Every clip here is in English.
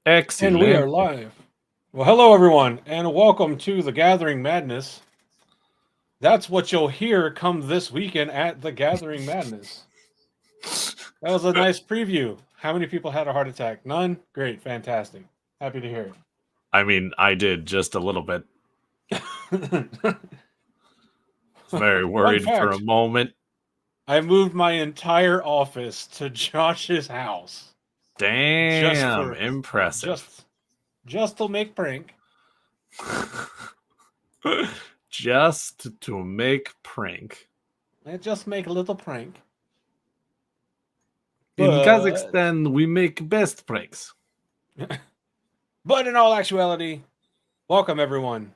Excellent. And we are live. Well, hello everyone, and welcome to the Gathering Madness. That's what you'll hear come this weekend at the Gathering Madness. That was a nice preview. How many people had a heart attack? None? Great, fantastic. Happy to hear I mean, I did just a little bit. it. Very Fun worried for a fact, moment. I moved my entire office to Josh's house just Damn, for impressive. just just to make prank. Just to make prank. And just make a little prank. In But Kazakhstan, we make best pranks. but in all actuality, welcome everyone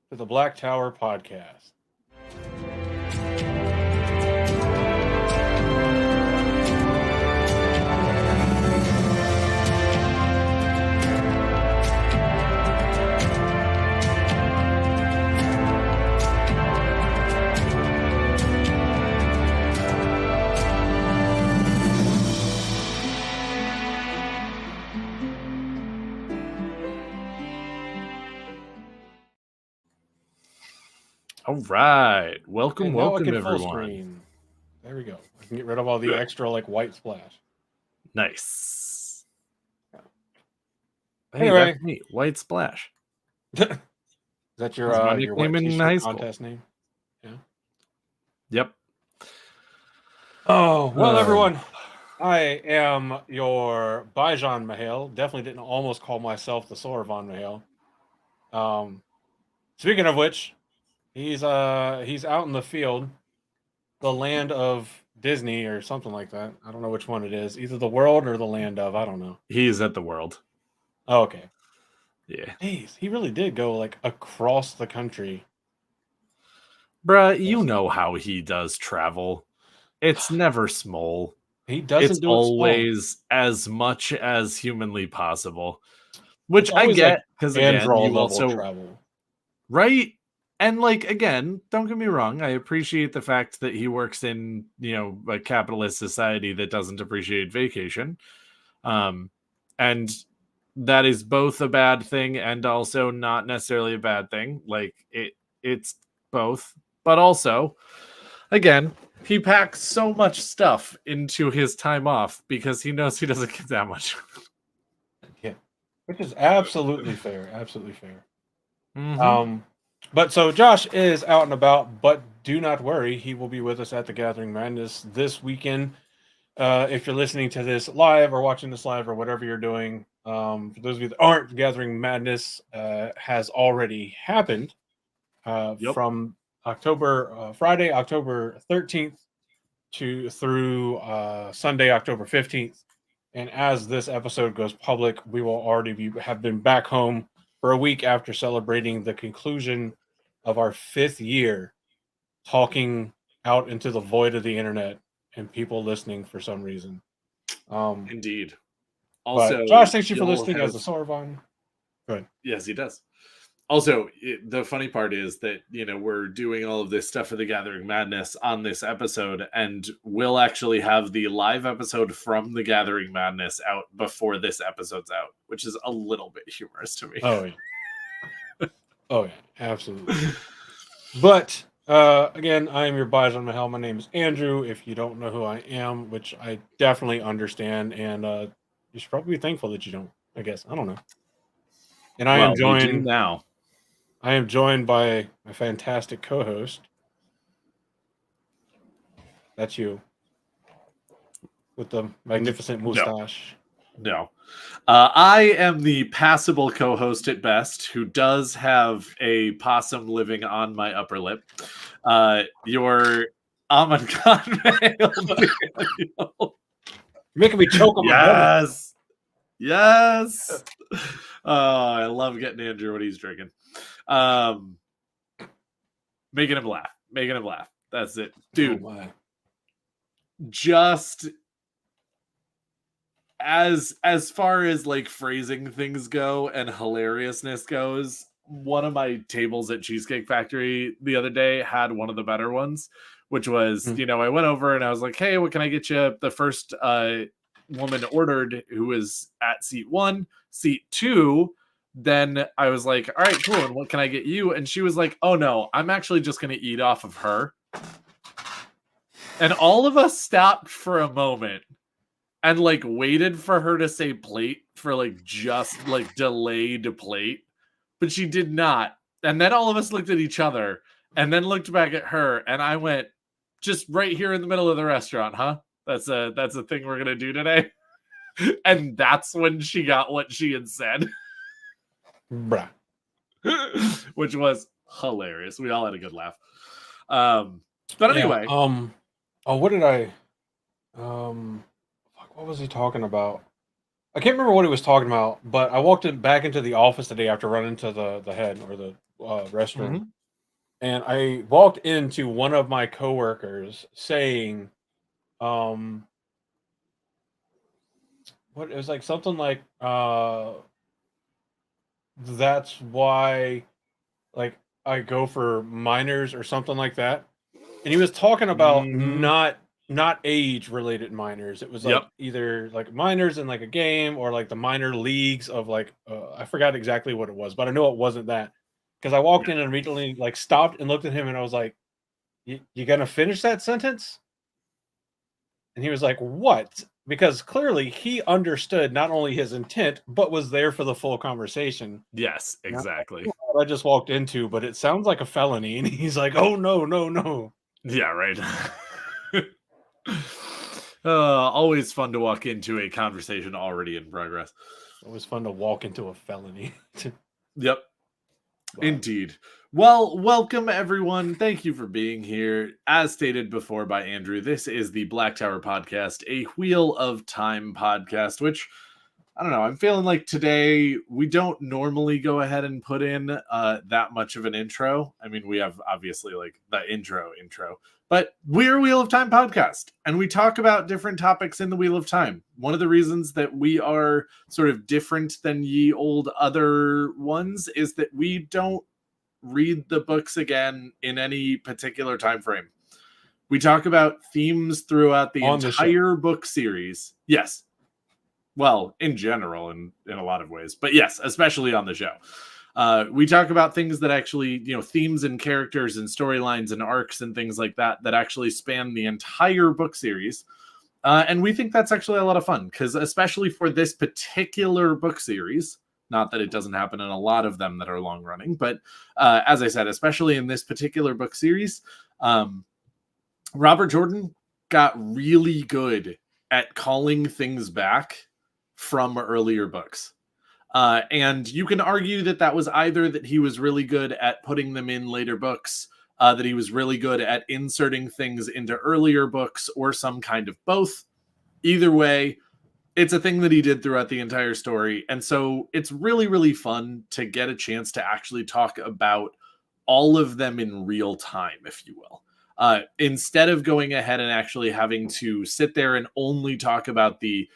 to the Black Tower Podcast. All right. Welcome, And now I welcome, can full everyone. screen. There we go. I can get rid of all the extra white splash. Nice. Hey, Anyway. that's me. White Splash. Is that your That's my your wet nickname in t-shirt high school. contest name? Yeah. Yep. Oh, well everyone. I am your Bijan Mahale. Definitely didn't almost call myself the Soravan Mahale. Speaking of which, he's out in the field, the land of Disney or something like that. I don't know which one it is. Either the world or the land of. I don't know. He's at the world. Oh, okay. Yeah. Jeez, he really did go like across the country. Bruh, you know how he does travel. It's never small. He doesn't It's do it small. always as much as humanly possible. Which It's I always get, because like again, Androl you level also travel. right. And like again, don't get me wrong, I appreciate the fact that he works in, a capitalist society that doesn't appreciate vacation. And that is both a bad thing and also not necessarily a bad thing. Like it's both. But also, again, he packs so much stuff into his time off because he knows he doesn't get that much. Yeah, which is absolutely fair. Absolutely fair. Mm-hmm. But so Josh is out and about, but do not worry, he will be with us at the Gathering Madness this weekend. If you're listening to this live or watching this live or whatever you're doing, for those of you that aren't, Gathering Madness has already happened Yep. from Friday, October 13th through Sunday, October 15th. And as this episode goes public, we will already have been back home for a week after celebrating the conclusion of our 5th year talking out into the void of the internet and people listening for some reason. Indeed. But Also, Josh, thanks you for you'll listening as have... the Sorvon. Good. Yes, he does. Also, the funny part is that, we're doing all of this stuff for the Gathering Madness on this episode, and we'll actually have the live episode from the Gathering Madness out before this episode's out, which is a little bit humorous to me. Oh, yeah. Oh, yeah. Absolutely. But, again, I am your Bison Mahal. My name is Andrew. If you don't know who I am, which I definitely understand, and you should probably be thankful that you don't, I guess. I don't know. And I am We do joined now. I am joined by my fantastic co-host. That's you. With the magnificent mustache. No. I am the passable co-host at best, who does have a possum living on my upper lip. Your Aman Khan You're making me choke on my brother. Yes. I love getting Andrew when he's drinking. Making him laugh. That's it. Dude. Oh, just as far as like phrasing things go and hilariousness goes, one of my tables at Cheesecake Factory the other day had one of the better ones, which was, I went over and I was like, hey, what can I get you? The first woman ordered, who was at seat 1, seat 2, then I was like, all right, cool, and what can I get you? And she was like, oh no, I'm actually just going to eat off of her. And all of us stopped for a moment and like waited for her to say plate for like just like delayed plate, but she did not. And then all of us looked at each other and then looked back at her, and I went, just right here in the middle of the restaurant, huh? That's a thing we're gonna do today. And that's when she got what she had said. Bruh. Which was hilarious. We all had a good laugh. But anyway. Oh, what did I what was he talking about? I can't remember what he was talking about, but I walked back into the office today after running to the head or the restroom, and I walked into one of my coworkers saying, what it was like something like, that's why, like, I go for minors or something like that, and he was talking about not age related minors. It was like either like minors in like a game or like the minor leagues of like I forgot exactly what it was, but I know it wasn't that, because I walked in and immediately like stopped and looked at him and I was like, you gonna finish that sentence? And he was like, what? Because clearly he understood not only his intent but was there for the full conversation. Yes, exactly. I just walked into, but it sounds like a felony. And he's like, oh no. Yeah, right. Always fun to walk into a conversation already in progress. Always fun to walk into a felony. Yep. Wow. Indeed. Well, welcome everyone. Thank you for being here. As stated before by Andrew, this is the Black Tower Podcast, a Wheel of Time podcast, which, I don't know, I'm feeling like today we don't normally go ahead and put in that much of an intro. I mean, we have obviously like the intro, but we're a Wheel of Time podcast, and we talk about different topics in the Wheel of Time. One of the reasons that we are sort of different than ye old other ones is that we don't read the books again in any particular time frame. We talk about themes throughout the entire book series. Yes. Well, in general, in a lot of ways, but yes, especially on the show. We talk about things that actually, themes and characters and storylines and arcs and things like that actually span the entire book series. And we think that's actually a lot of fun, because especially for this particular book series, not that it doesn't happen in a lot of them that are long running, but as I said, especially in this particular book series, Robert Jordan got really good at calling things back from earlier books. And you can argue that was either that he was really good at putting them in later books, that he was really good at inserting things into earlier books, or some kind of both. Either way, it's a thing that he did throughout the entire story. And so it's really, really fun to get a chance to actually talk about all of them in real time, if you will. Instead of going ahead and actually having to sit there and only talk about the,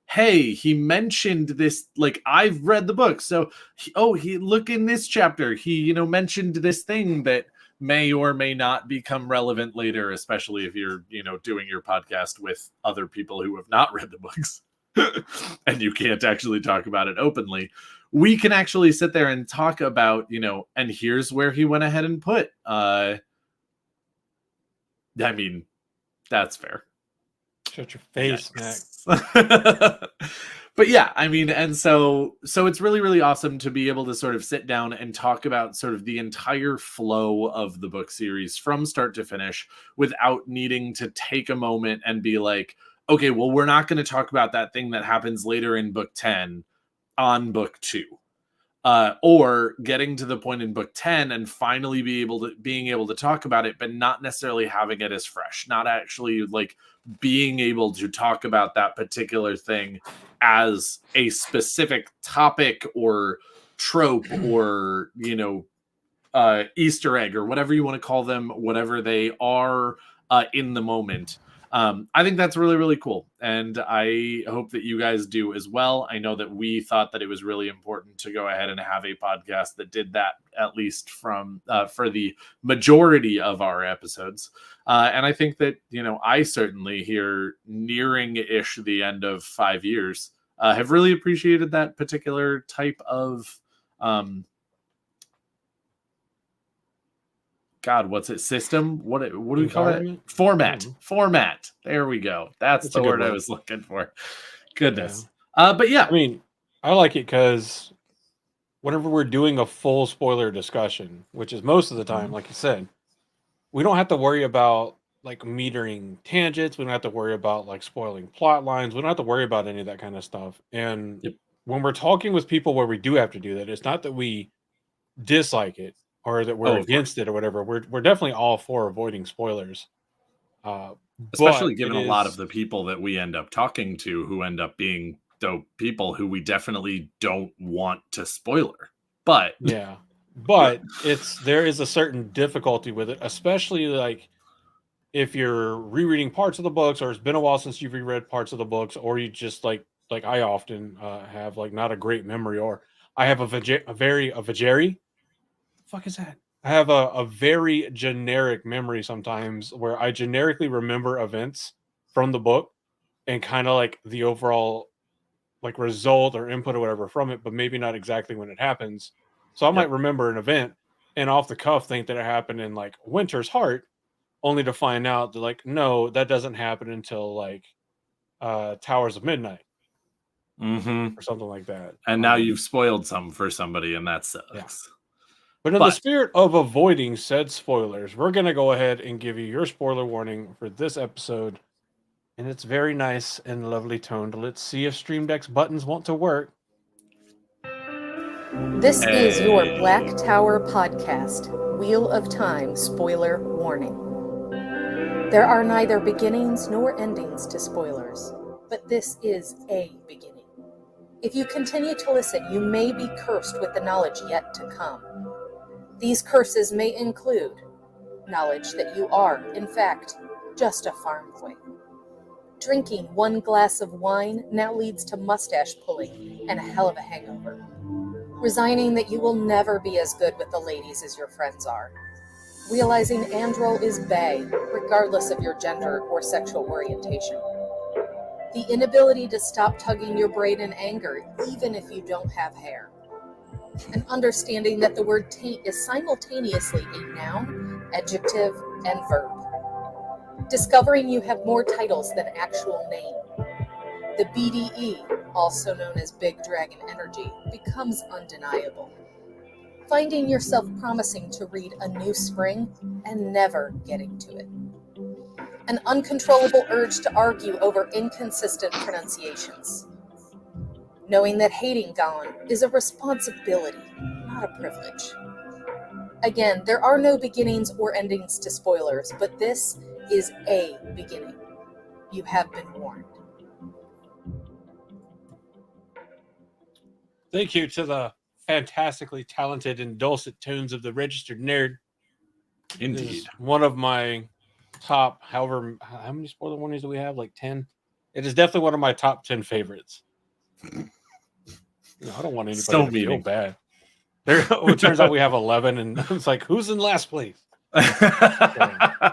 hey, he mentioned this, like, I've read the book, so he look in this chapter, he mentioned this thing that may or may not become relevant later, especially if you're doing your podcast with other people who have not read the books and you can't actually talk about it openly. We can actually sit there and talk about, and here's where he went ahead and put I mean, that's fair. Shut your face, Max. But yeah, I mean, and so it's really, really awesome to be able to sort of sit down and talk about sort of the entire flow of the book series from start to finish without needing to take a moment and be like, okay, well, we're not going to talk about that thing that happens later in book 10 on book 2. Or getting to the point in book 10 and finally being able to talk about it, but not necessarily having it as fresh, not actually like being able to talk about that particular thing as a specific topic or trope or, Easter egg or whatever you want to call them, whatever they are in the moment. I think that's really, really cool. And I hope that you guys do as well. I know that we thought that it was really important to go ahead and have a podcast that did that, at least from for the majority of our episodes. And I think that, I certainly here nearing-ish the end of 5 years have really appreciated that particular type of God, what's it? System? What do we call it? Format. There we go. That's the word I was looking for. Goodness. Yeah. But yeah. I mean, I like it because whenever we're doing a full spoiler discussion, which is most of the time, like you said, we don't have to worry about like metering tangents. We don't have to worry about like spoiling plot lines. We don't have to worry about any of that kind of stuff. And when we're talking with people where we do have to do that, it's not that we dislike it or that we're against it or whatever. We're definitely all for avoiding spoilers. Especially given a lot of the people that we end up talking to who end up being dope people who we definitely don't want to spoiler. But yeah, but there is a certain difficulty with it, especially like if you're rereading parts of the books, or it's been a while since you've reread parts of the books, or you just like I often have like not a great memory, or I have a very fuck is that? I have a very generic memory sometimes where I generically remember events from the book and kind of like the overall like result or input or whatever from it, but maybe not exactly when it happens. So I might remember an event and off the cuff think that it happened in like Winter's Heart, only to find out that like, no, that doesn't happen until like Towers of Midnight. Or something like that. And now you've spoiled some for somebody, and that sucks. Yeah. But in the spirit of avoiding said spoilers, we're going to go ahead and give you your spoiler warning for this episode. And it's very nice and lovely toned. Let's see if Stream Deck's buttons want to work. This is your Black Tower podcast, Wheel of Time spoiler warning. There are neither beginnings nor endings to spoilers, but this is a beginning. If you continue to listen, you may be cursed with the knowledge yet to come. These curses may include knowledge that you are, in fact, just a farm boy. Drinking one glass of wine now leads to mustache pulling and a hell of a hangover. Resigning that you will never be as good with the ladies as your friends are. Realizing Androl is bae, regardless of your gender or sexual orientation. The inability to stop tugging your braid in anger, even if you don't have hair. And understanding that the word taint is simultaneously a noun, adjective, and verb. Discovering you have more titles than actual name. The BDE, also known as Big Dragon Energy, becomes undeniable. Finding yourself promising to read A New Spring and never getting to it. An uncontrollable urge to argue over inconsistent pronunciations. Knowing that hating Gone is a responsibility, not a privilege. Again, there are no beginnings or endings to spoilers, but this is a beginning. You have been warned. Thank you to the fantastically talented and dulcet tones of the Registered Nerd. Indeed. One of my top, how many spoiler warnings do we have? Like 10? It is definitely one of my top 10 favorites. I don't want anybody to feel bad. It turns out we have 11, and it's like, who's in last place? But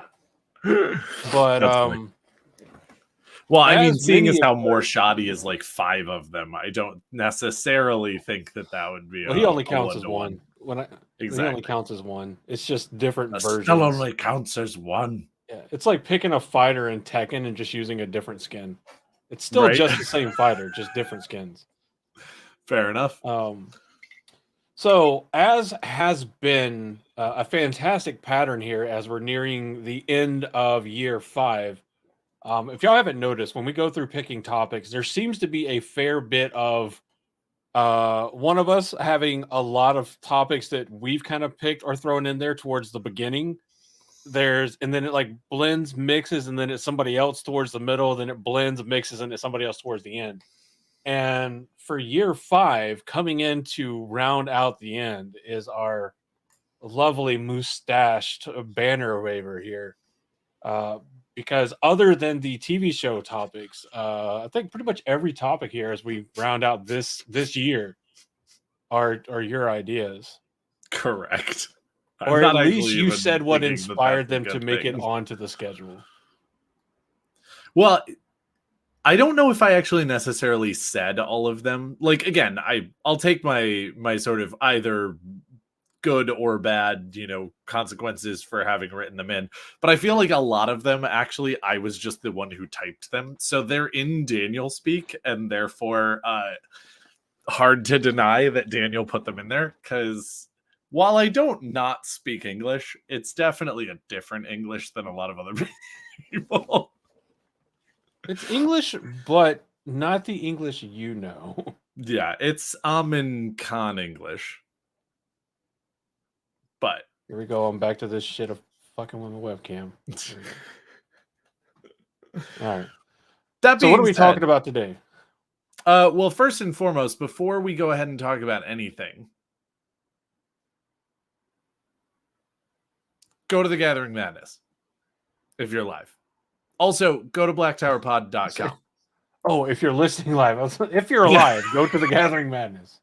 well, I mean, seeing as how more shoddy is like 5 of them, I don't necessarily think that would be. Well, he only counts as one. Exactly. He only counts as one. It's just different versions. Still only counts as one. Yeah, it's like picking a fighter in Tekken and just using a different skin. It's still just the same fighter, just different skins. Fair enough. So, as has been a fantastic pattern here as we're nearing the end of year 5, if y'all haven't noticed, when we go through picking topics, there seems to be a fair bit of one of us having a lot of topics that we've kind of picked or thrown in there towards the beginning. And then it like blends, mixes, and then it's somebody else towards the middle, then it blends, mixes, and it's somebody else towards the end. And for year 5, coming in to round out the end is our lovely mustached banner waver here. because other than the TV show topics, I think pretty much every topic here as we round out this year are your ideas. Correct. Or I'm at not least actually you even said what thinking that inspired that's a them to good make it thing. onto the schedule. Well, I don't know if I actually necessarily said all of them. Like, again, I'll take my sort of either good or bad, consequences for having written them in. But I feel like a lot of them, actually, I was just the one who typed them. So they're in Daniel speak, and therefore hard to deny that Daniel put them in there. Because while I don't not speak English, it's definitely a different English than a lot of other people. It's English, but not the English you know. Yeah, it's Amin Khan English. But Here we go. I'm back to this shit of fucking with the webcam. All right. that So what being are we said, talking about today? Well, first and foremost, before we go ahead and talk about anything, go to the Gathering Madness if you're live. Also, go to blacktowerpod.com. Oh, if you're listening live, if you're alive, go to the Gathering Madness.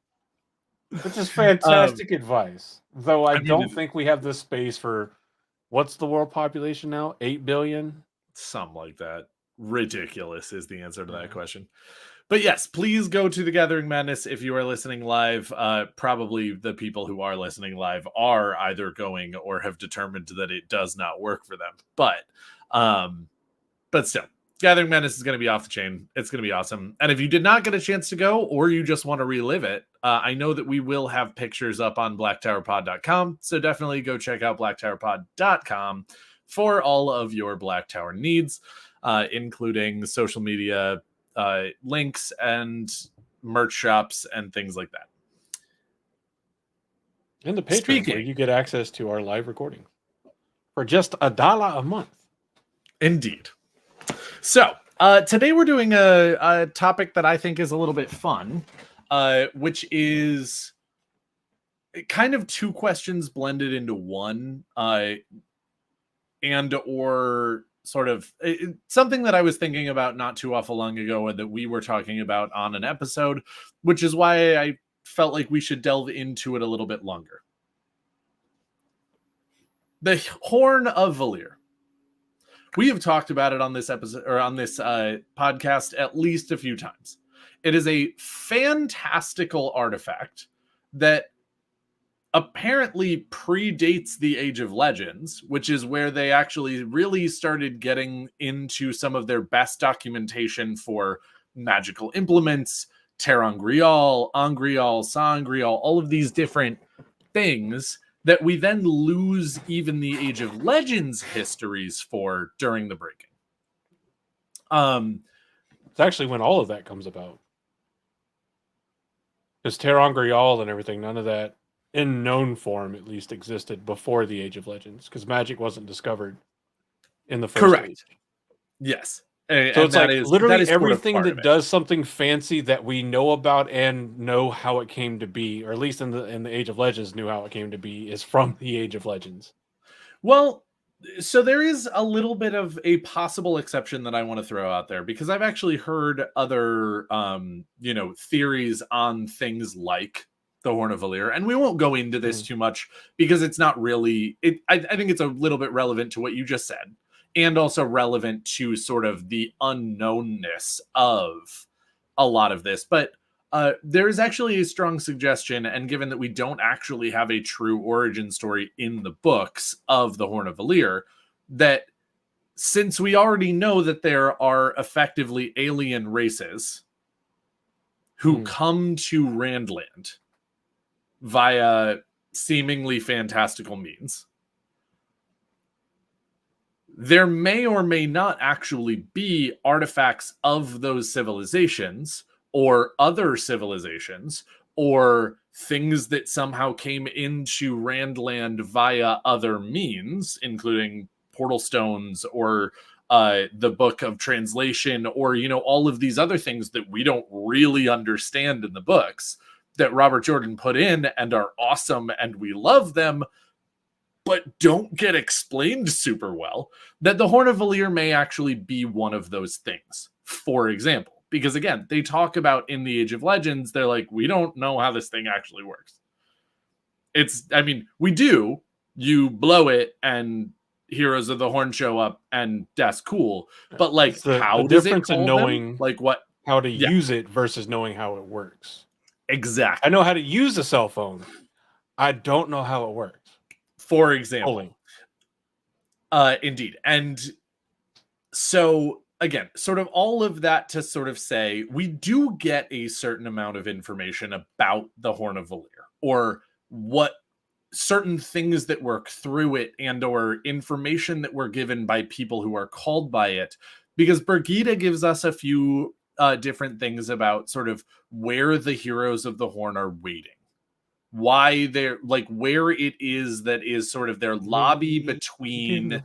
Which is fantastic advice. Though I don't think we have the space for, what's the world population now? 8 billion? Something like that. Ridiculous is the answer to that question. But yes, please go to the Gathering Madness if you are listening live. Probably the people who are listening live are either going or have determined that it does not work for them. But still, Gathering Madness is going to be off the chain. It's going to be awesome. And if you did not get a chance to go, or you just want to relive it, I know that we will have pictures up on blacktowerpod.com. So definitely go check out blacktowerpod.com for all of your Black Tower needs, including social media links and merch shops and things like that. And the Patreon, where you get access to our live recording for just $1 a month. Indeed. So today we're doing a topic that I think is a little bit fun, which is kind of two questions blended into one, and or sort of something that I was thinking about not too awful long ago and that we were talking about on an episode, which is why I felt like we should delve into it a little bit longer. The Horn of Valir. We have talked about it on this episode or on this podcast at least a few times. It is a fantastical artifact that apparently predates the Age of Legends, which is where they actually really started getting into some of their best documentation for magical implements, Terangrial, Angrial, Sangrial, all of these different things that we then lose even the Age of Legends histories for during the breaking. It's actually when all of that comes about. Because Terangrial and everything, none of that, in known form at least, existed before the Age of Legends, because magic wasn't discovered in the first age. Yes. So it's like literally everything that does something fancy that we know about and know how it came to be, or at least in the Age of Legends knew how it came to be, is from the Age of Legends. Well, so there is a little bit of a possible exception that I want to throw out there, because I've actually heard other theories on things like the Horn of Valir, and we won't go into this too much because it's not really I think it's a little bit relevant to what you just said, and also relevant to sort of the unknownness of a lot of this. But there is actually a strong suggestion, and given that we don't actually have a true origin story in the books of the Horn of Valir, that since we already know that there are effectively alien races who come to Randland via seemingly fantastical means, there may or may not actually be artifacts of those civilizations or other civilizations or things that somehow came into Randland via other means, including portal stones or the book of translation, or, all of these other things that we don't really understand in the books that Robert Jordan put in and are awesome and we love them, but don't get explained super well, that the Horn of Valir may actually be one of those things. For example, because again, they talk about in the Age of Legends, they're like, we don't know how this thing actually works. We do. You blow it and Heroes of the Horn show up and that's cool. But like, how the does difference it in call knowing them? Like what? how to use it versus knowing how it works. Exactly. I know how to use a cell phone. I don't know how it works. For example. Fully. Indeed. And so again, sort of all of that to sort of say, we do get a certain amount of information about the Horn of Valir, or what certain things that work through it, and or information that were given by people who are called by it, because Birgitta gives us a few different things about sort of where the Heroes of the Horn are waiting, why they're like, where it is that is sort of their lobby between,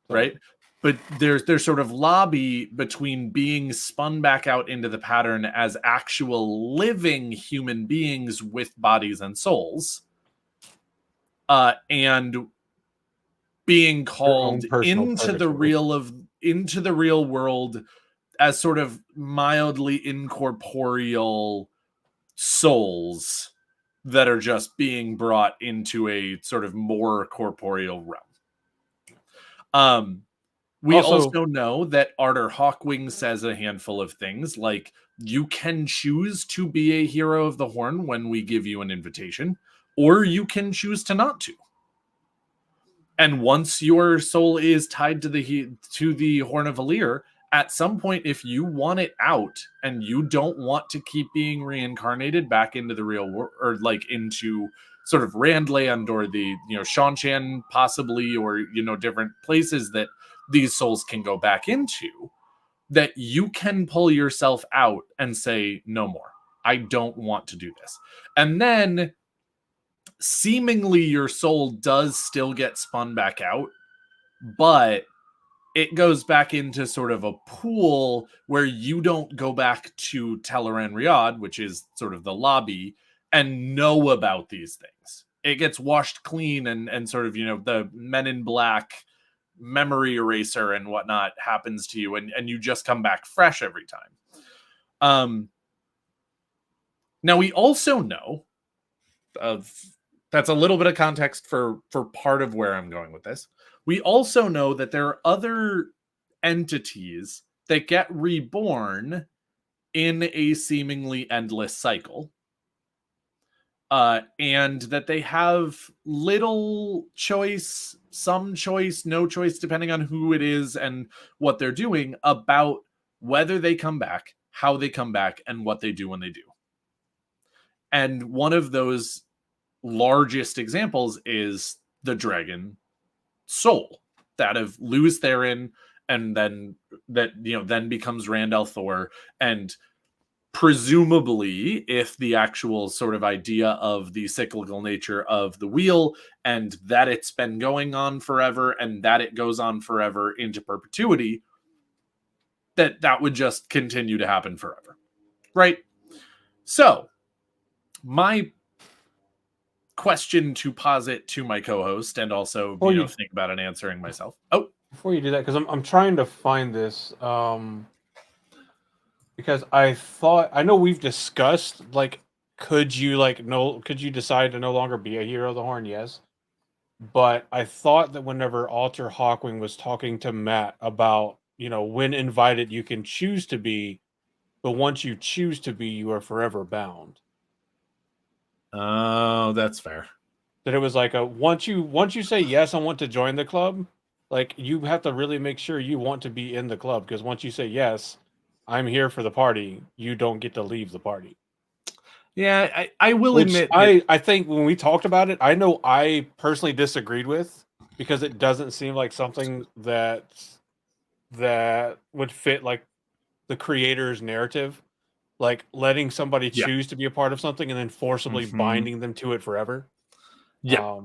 right? But there's sort of lobby between being spun back out into the pattern as actual living human beings with bodies and souls, and being called into the real world as sort of mildly incorporeal souls that are just being brought into a sort of more corporeal realm. We also know that Arthur Hawkwing says a handful of things, like you can choose to be a Hero of the Horn when we give you an invitation, or you can choose to not to. And once your soul is tied to the Horn of Valir, at some point, if you want it out and you don't want to keep being reincarnated back into the real world, or like into sort of Randland or the, Shanshan possibly, or, different places that these souls can go back into, that you can pull yourself out and say, no more. I don't want to do this. And then seemingly your soul does still get spun back out, but it goes back into sort of a pool where you don't go back to Teleran Riyadh, which is sort of the lobby, and know about these things. It gets washed clean and sort of, the Men in Black memory eraser and whatnot happens to you, and you just come back fresh every time. Now we also know that's a little bit of context for part of where I'm going with this. We also know that there are other entities that get reborn in a seemingly endless cycle, and that they have little choice, some choice, no choice, depending on who it is and what they're doing, about whether they come back, how they come back, and what they do when they do. And one of those largest examples is the dragon soul that of Luz Therin, and then then becomes Rand al'Thor, and presumably, if the actual sort of idea of the cyclical nature of the wheel, and that it's been going on forever and that it goes on forever into perpetuity, that would just continue to happen forever, right? So my question to posit to my co-host, and also think about it answering myself. Before you do that, because I'm trying to find this, because I know we've discussed, like, could you decide to no longer be a Hero of the Horn? Yes, but I thought that whenever Alter Hawkwing was talking to Matt about, when invited you can choose to be, but once you choose to be, you are forever bound. Oh, that's fair. That it was like once you say yes, I want to join the club, like, you have to really make sure you want to be in the club, because once you say yes, I'm here for the party, you don't get to leave the party. Yeah, I will admit I think when we talked about it, I know I personally disagreed with, because it doesn't seem like something that would fit like the creator's narrative, like letting somebody choose to be a part of something and then forcibly binding them to it forever. Yeah.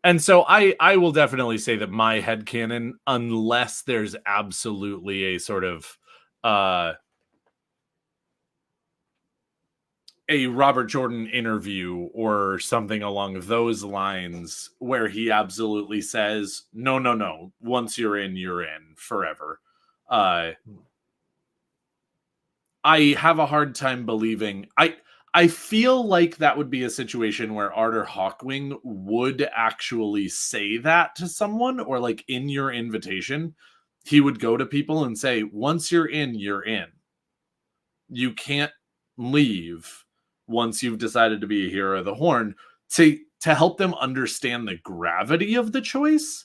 And so I will definitely say that my headcanon, unless there's absolutely a sort of a Robert Jordan interview or something along those lines where he absolutely says, no, once you're in forever. I have a hard time believing. I feel like that would be a situation where Arthur Hawkwing would actually say that to someone, or like in your invitation, he would go to people and say, once you're in, you're in. You can't leave once you've decided to be a hero of the Horn, to help them understand the gravity of the choice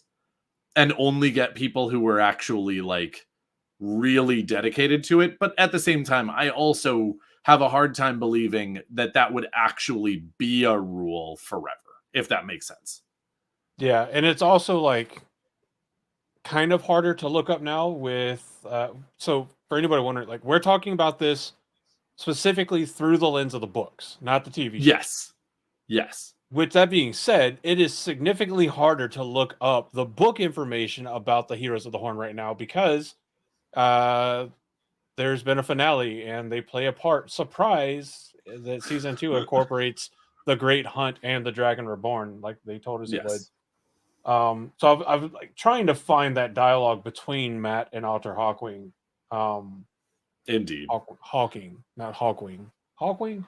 and only get people who were actually like really dedicated to it. But at the same time, I also have a hard time believing that that would actually be a rule forever, if that makes sense. Yeah, and it's also like kind of harder to look up now with so for anybody wondering, like, we're talking about this specifically through the lens of the books, not the TV show. Yes. With that being said, it is significantly harder to look up the book information about the Heroes of the Horn right now because there's been a finale and they play a part. Surprise that season 2 incorporates the Great Hunt and the Dragon Reborn, like they told us it would. So I've like trying to find that dialogue between Matt and Arthur Hawkwing. Indeed. Hawking, not Hawkwing. Hawkwing.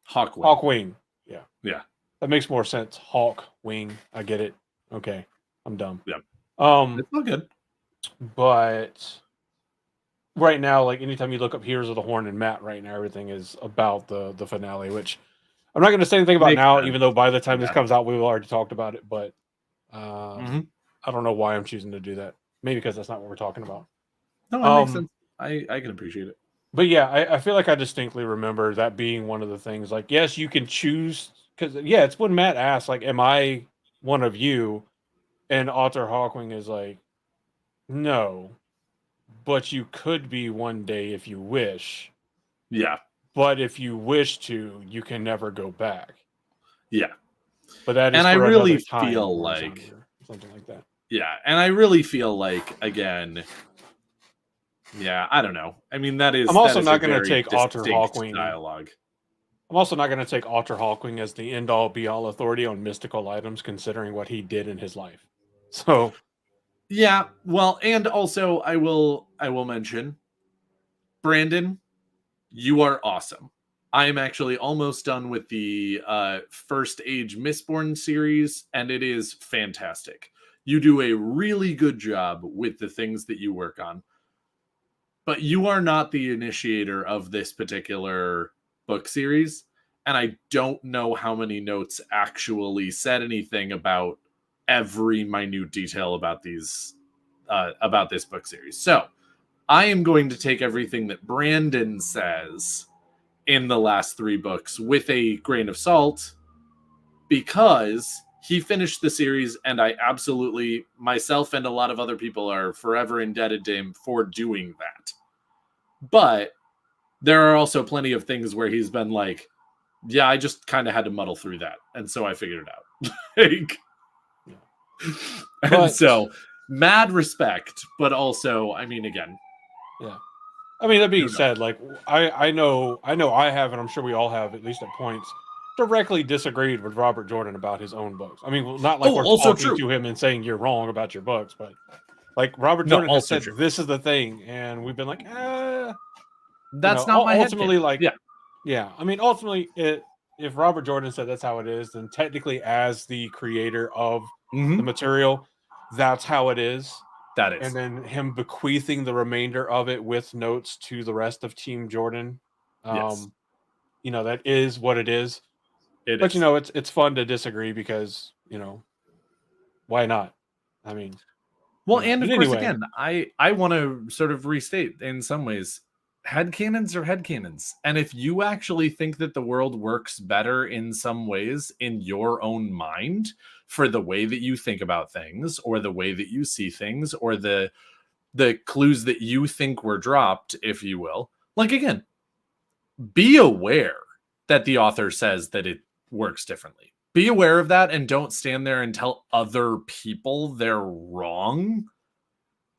Hawkwing. Yeah. That makes more sense. Hawkwing. I get it. Okay. I'm dumb. Yeah. It's all good. But right now, like anytime you look up Heroes of the Horn and Matt right now, everything is about the finale, which I'm not going to say anything about now, even though by the time this comes out, we've already talked about it. But I don't know why I'm choosing to do that. Maybe because that's not what we're talking about. No, that makes sense. I can appreciate it. But yeah, I feel like I distinctly remember that being one of the things. Like, yes, you can choose because it's when Matt asked, like, "Am I one of you?" And Arthur Hawkwing is like, "No, but you could be one day if you wish." Yeah. But if you wish to, you can never go back. Yeah. But that is, and I really feel like something like that. Yeah, and I really feel like, again, yeah, I don't know. I mean, that is. I'm also that not going to take Arthur Hawkwing dialogue. I'm also not going to take Arthur Hawkwing as the end-all, be-all authority on mystical items, considering what he did in his life. So, yeah, well, and also I will mention, Brandon, you are awesome. I am actually almost done with the First Age Mistborn series, and it is fantastic. You do a really good job with the things that you work on. But you are not the initiator of this particular book series, and I don't know how many notes actually said anything about every minute detail about these about this book series. So I am going to take everything that Brandon says in the last 3 books with a grain of salt, because he finished the series, and I absolutely, myself and a lot of other people, are forever indebted to him for doing that. But there are also plenty of things where he's been like, yeah, I just kind of had to muddle through that, and so I figured it out. And so, mad respect, but also, I mean, again. Yeah. I mean, that being said, like, I know I have, and I'm sure we all have, at least at points, directly disagreed with Robert Jordan about his own books. I mean, not like we're talking to him and saying you're wrong about your books, but like Robert Jordan has said, this is the thing, and we've been like, that's not my ultimately head. Like, yeah. I mean, ultimately, if Robert Jordan said that's how it is, then technically, as the creator of the material, that's how it is. That is. And then him bequeathing the remainder of it with notes to the rest of Team Jordan. Yes. You know, that is what it is. But you know, it's fun to disagree because, you know, why not? I mean, well, and of course, again, I want to sort of restate in some ways, headcanons are headcanons. And if you actually think that the world works better in some ways in your own mind for the way that you think about things, or the way that you see things, or the clues that you think were dropped, if you will, like, again, be aware that the author says that it works differently. Be aware of that, and don't stand there and tell other people they're wrong,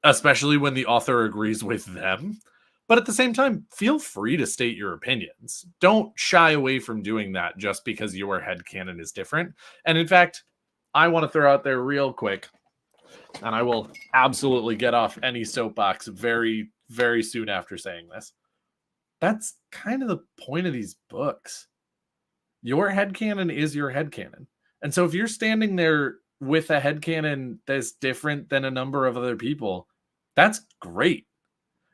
especially when the author agrees with them. But at the same time, feel free to state your opinions. Don't shy away from doing that just because your headcanon is different. And in fact, I want to throw out there real quick, and I will absolutely get off any soapbox very, very soon after saying this. That's kind of the point of these books. Your headcanon is your headcanon. And so if you're standing there with a headcanon that's different than a number of other people, that's great.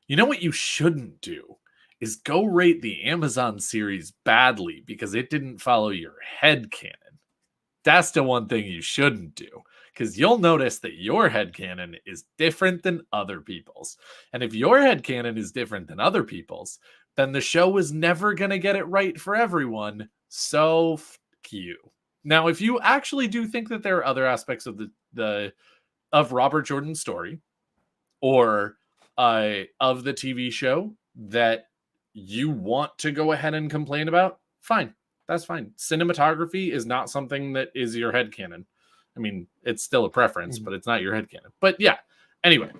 You know what you shouldn't do is go rate the Amazon series badly because it didn't follow your headcanon. That's the one thing you shouldn't do, because you'll notice that your headcanon is different than other people's. And if your headcanon is different than other people's, then the show was never going to get it right for everyone. So f you. Now, if you actually do think that there are other aspects of of Robert Jordan's story or of the TV show that you want to go ahead and complain about, fine. That's fine. Cinematography is not something that is your headcanon. I mean, it's still a preference, but it's not your headcanon. But yeah, anyway,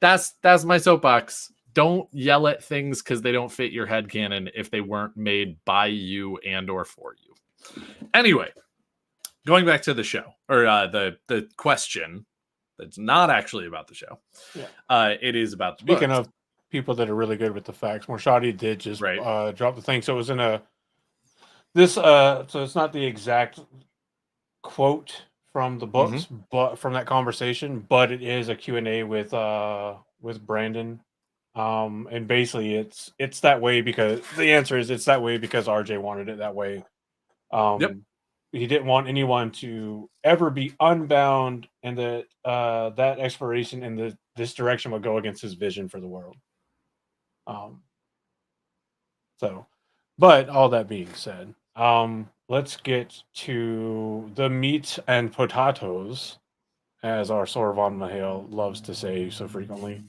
that's my soapbox. Don't yell at things because they don't fit your headcanon if they weren't made by you and or for you. Anyway, going back to the show, or the question that's not actually about the show. Yeah. It is about the Speaking books. of people that are really good with the facts, Morshadi did just drop the thing. So it was in so it's not the exact quote from the books, but from that conversation, but it is a Q&A with Brandon. And basically it's that way because the answer is it's that way because RJ wanted it that way. He didn't want anyone to ever be unbound, and that that exploration in this direction would go against his vision for the world. But all that being said, let's get to the meat and potatoes, as our Sorvan Mahale loves to say so frequently,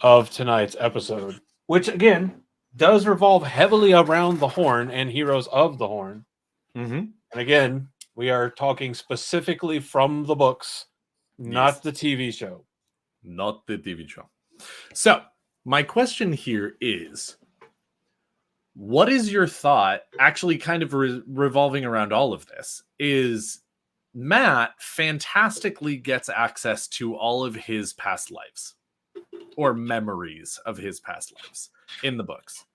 of tonight's episode, which again does revolve heavily around the Horn and Heroes of the Horn. And again, we are talking specifically from the books, not the TV show. Not the TV show. So, my question here is, what is your thought, actually kind of revolving around all of this, is Matt fantastically gets access to all of his past lives, or memories of his past lives in the books.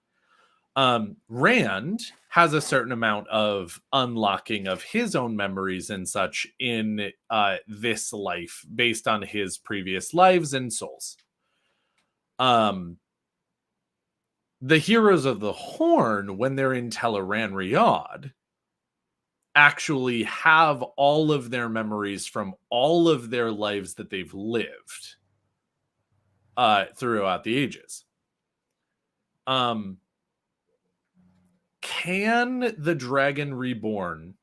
Rand has a certain amount of unlocking of his own memories and such in this life based on his previous lives and souls. The Heroes of the Horn, when they're in Teleran Riyadh, actually have all of their memories from all of their lives that they've lived throughout the ages. Can the Dragon Reborn,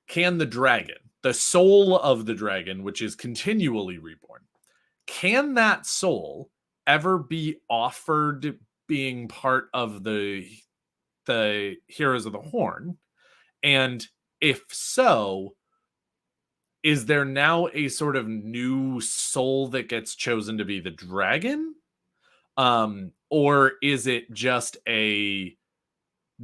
can the dragon, the soul of the dragon, which is continually reborn, can that soul ever be offered being part of the Heroes of the Horn? And if so, is there now a sort of new soul that gets chosen to be the dragon? Or is it just a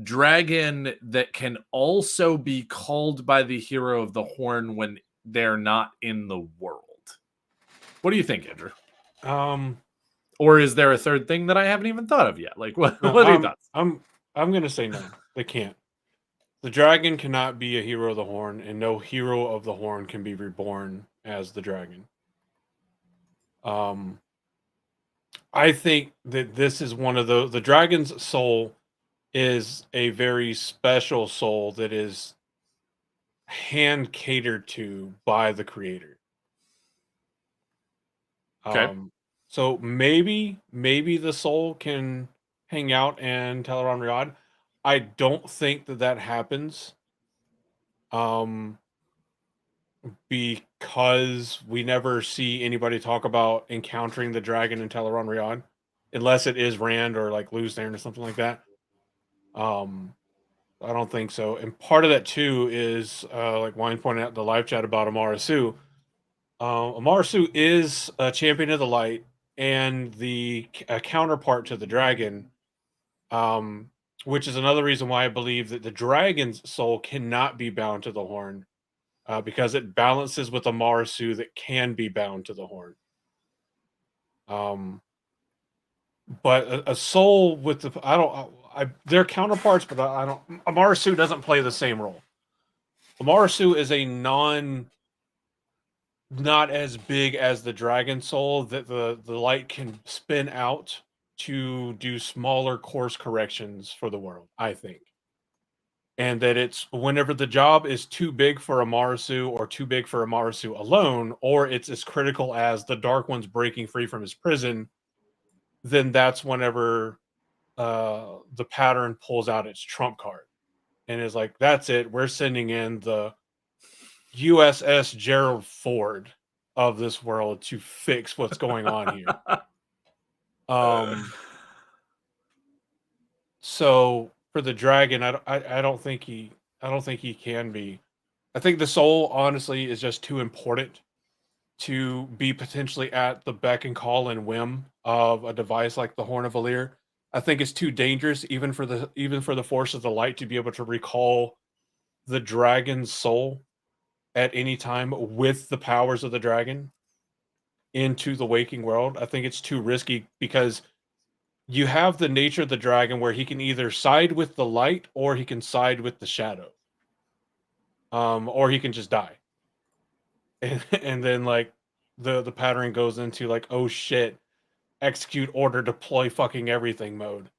dragon that can also be called by the Hero of the Horn when they're not in the world? What do you think, Andrew? Or is there a third thing that I haven't even thought of yet? Like, what are your thoughts? I'm going to say no. They can't. The dragon cannot be a Hero of the Horn, and no Hero of the Horn can be reborn as the dragon. I think that this is one of the dragon's soul is a very special soul that is hand catered to by the creator. Okay. So maybe the soul can hang out in Teleron Riyadh. I don't think that happens. Because we never see anybody talk about encountering the dragon in Teleron Riyadh, unless it is Rand or like Luzern or something like that. I don't think so. And part of that too is like Wine pointed out in the live chat about Amara Sue. Amara Sue is a champion of the light, and the counterpart to the dragon, which is another reason why I believe that the dragon's soul cannot be bound to the horn, because it balances with a Marasu that can be bound to the horn. But a soul with they're counterparts, but I don't. Amarasu doesn't play the same role. Amarasu is a not as big as the dragon soul that the light can spin out to do smaller course corrections for the world, I think. And that it's whenever the job is too big for Amarasu or too big for Amarasu alone, or it's as critical as the Dark One's breaking free from his prison, then that's whenever the pattern pulls out its trump card and is like, that's it. We're sending in the USS Gerald Ford of this world to fix what's going on here. So for the dragon, I don't think he can be. I think the soul honestly is just too important to be potentially at the beck and call and whim of a device like the Horn of Valir. I think it's too dangerous even for the Force of the Light to be able to recall the dragon's soul at any time with the powers of the dragon into the waking world. I think it's too risky because you have the nature of the dragon where he can either side with the light or he can side with the shadow. Or he can just die. And then like the pattern goes into like, oh shit, execute order, deploy fucking everything mode.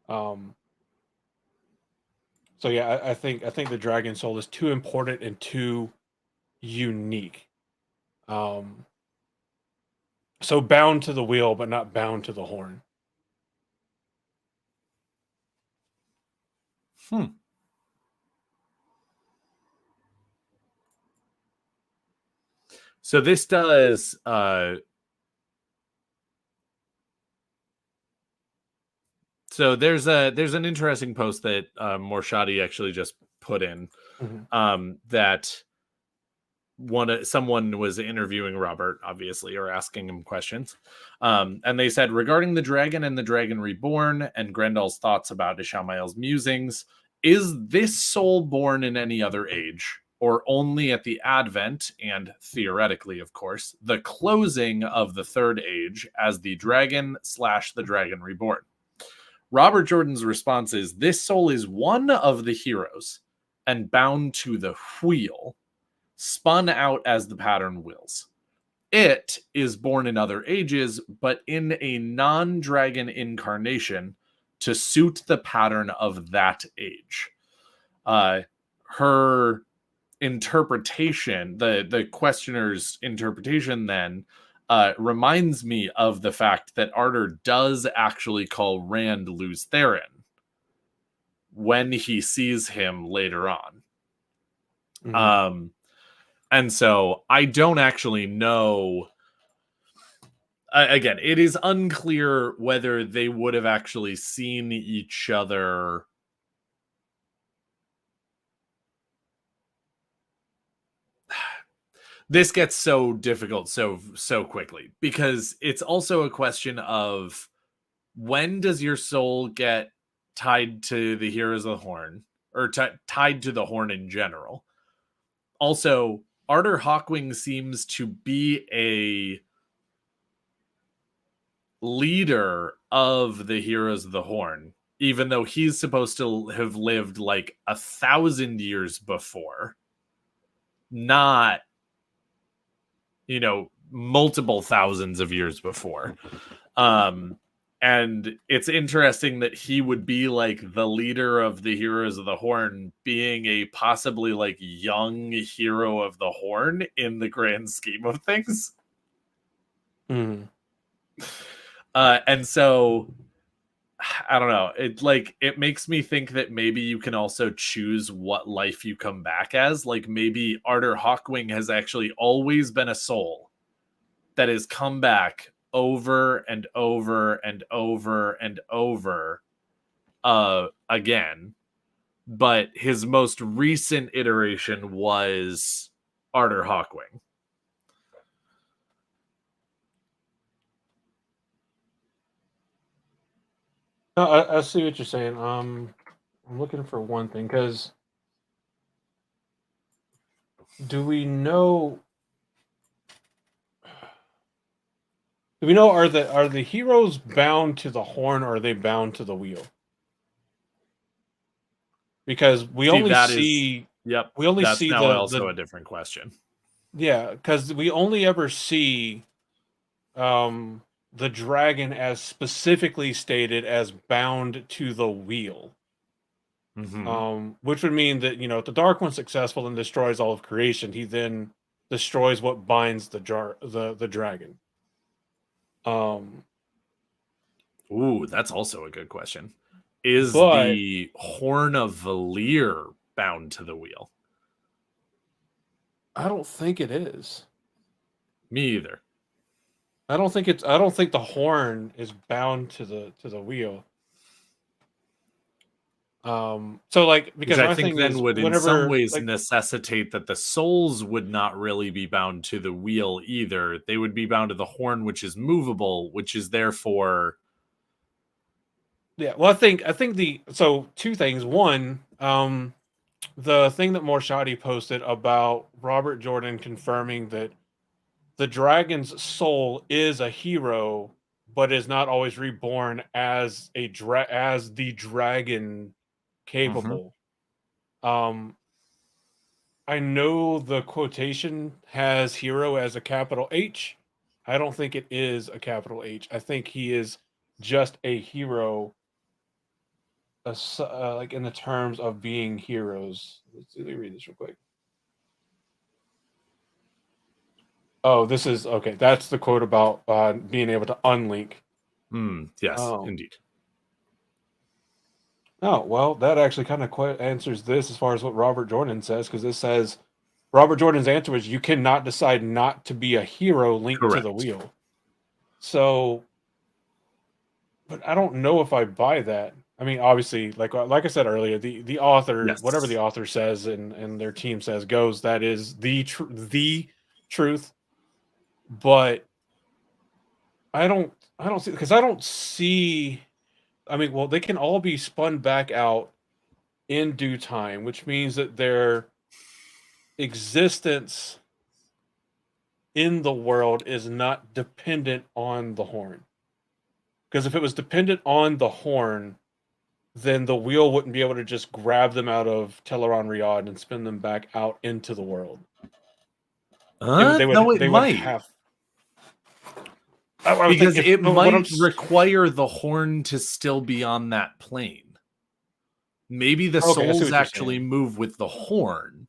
So yeah, I think the dragon soul is too important and too unique. So bound to the wheel, but not bound to the horn. So this does so there's an interesting post that Morshadi actually just put in, that someone was interviewing Robert, obviously, or asking him questions, and they said, regarding the dragon and the dragon reborn and Grendal's thoughts about Ishamael's musings, is this soul born in any other age, or only at the advent and, theoretically, of course, the closing of the third age as the dragon / the dragon reborn? Robert Jordan's response is, this soul is one of the heroes and bound to the wheel, spun out as the pattern wills. It is born in other ages, but in a non-dragon incarnation to suit the pattern of that age. Her interpretation, the questioner's interpretation then, reminds me of the fact that Arter does actually call Rand Luz Therin when he sees him later on. And so I don't actually know. Again, it is unclear whether they would have actually seen each other. This gets so difficult so quickly, because it's also a question of, when does your soul get tied to the Heroes of the Horn, or tied to the Horn in general? Also, Arter Hawkwing seems to be a leader of the Heroes of the Horn, even though he's supposed to have lived like 1,000 years before, not, multiple thousands of years before. And it's interesting that he would be like the leader of the Heroes of the Horn, being a possibly like young hero of the Horn in the grand scheme of things. And so I don't know. It makes me think that maybe you can also choose what life you come back as. Like maybe Arter Hawkwing has actually always been a soul that has come back over and over and over and over again. But his most recent iteration was Arter Hawkwing. No, I see what you're saying. I'm looking for one thing because do we know? Do we know are the heroes bound to the horn or are they bound to the wheel? Because See, that is, yep, we only that's see now also the a different question. yeah, because we only ever see um the dragon as specifically stated as bound to the wheel. Mm-hmm. Which would mean that, if the Dark One's successful and destroys all of creation, he then destroys what binds the dragon. Um, Ooh, that's also a good question. Is but the Horn of Valir bound to the wheel? I don't think it is. Me either. I don't think it's. I don't think the horn is bound to the wheel. So like Which because I my think thing then is would in some whenever ways like necessitate that the souls would not really be bound to the wheel either. They would be bound to the horn, which is movable, which is therefore. yeah, well I think the so two things. One, the thing that Morshadi posted about Robert Jordan confirming that the dragon's soul is a hero, but is not always reborn as as the dragon Mhm. capable. Um, I know the quotation has hero as a capital H. I don't think it is a capital H. I think he is just a hero, like in the terms of being heroes. Let me read this real quick. Oh, this is okay. That's the quote about being able to unlink. Yes, Um, indeed. oh, well, that actually kind of answers this as far as what Robert Jordan says, because this says Robert Jordan's answer was you cannot decide not to be a hero linked to the Correct. wheel. So, but I don't know if I buy that. I mean, obviously, like I said earlier, the author, whatever the Yes. author says and their team says goes, that is the truth. But I don't see because I don't see. I mean, well, they can all be spun back out in due time, which means that their existence in the world is not dependent on the horn. Because if it was dependent on the horn, then the wheel wouldn't be able to just grab them out of Teleron Riyadh and spin them back out into the world. No, it They would might. have. I would think Because if it no, what I'm might require the horn to still be on that plane. Maybe the okay, I see souls what you're actually saying. move with the horn.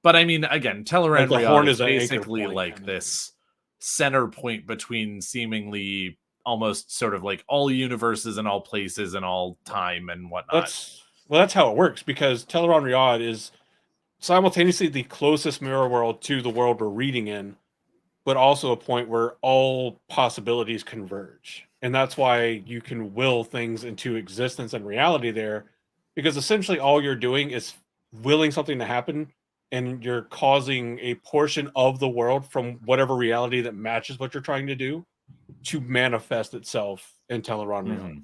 But I mean, again, Like Teleran the Riyadh horn is is an anchor basically point like kind of thing. this center point between seemingly almost sort of like all universes and all places and all time and whatnot. That's how it works because Teleron Riyadh is simultaneously the closest mirror world to the world we're reading in, but also a point where all possibilities converge. And that's why you can will things into existence and reality there, because essentially all you're doing is willing something to happen and you're causing a portion of the world from whatever reality that matches what you're trying to do to manifest itself in Teleron Riyadh.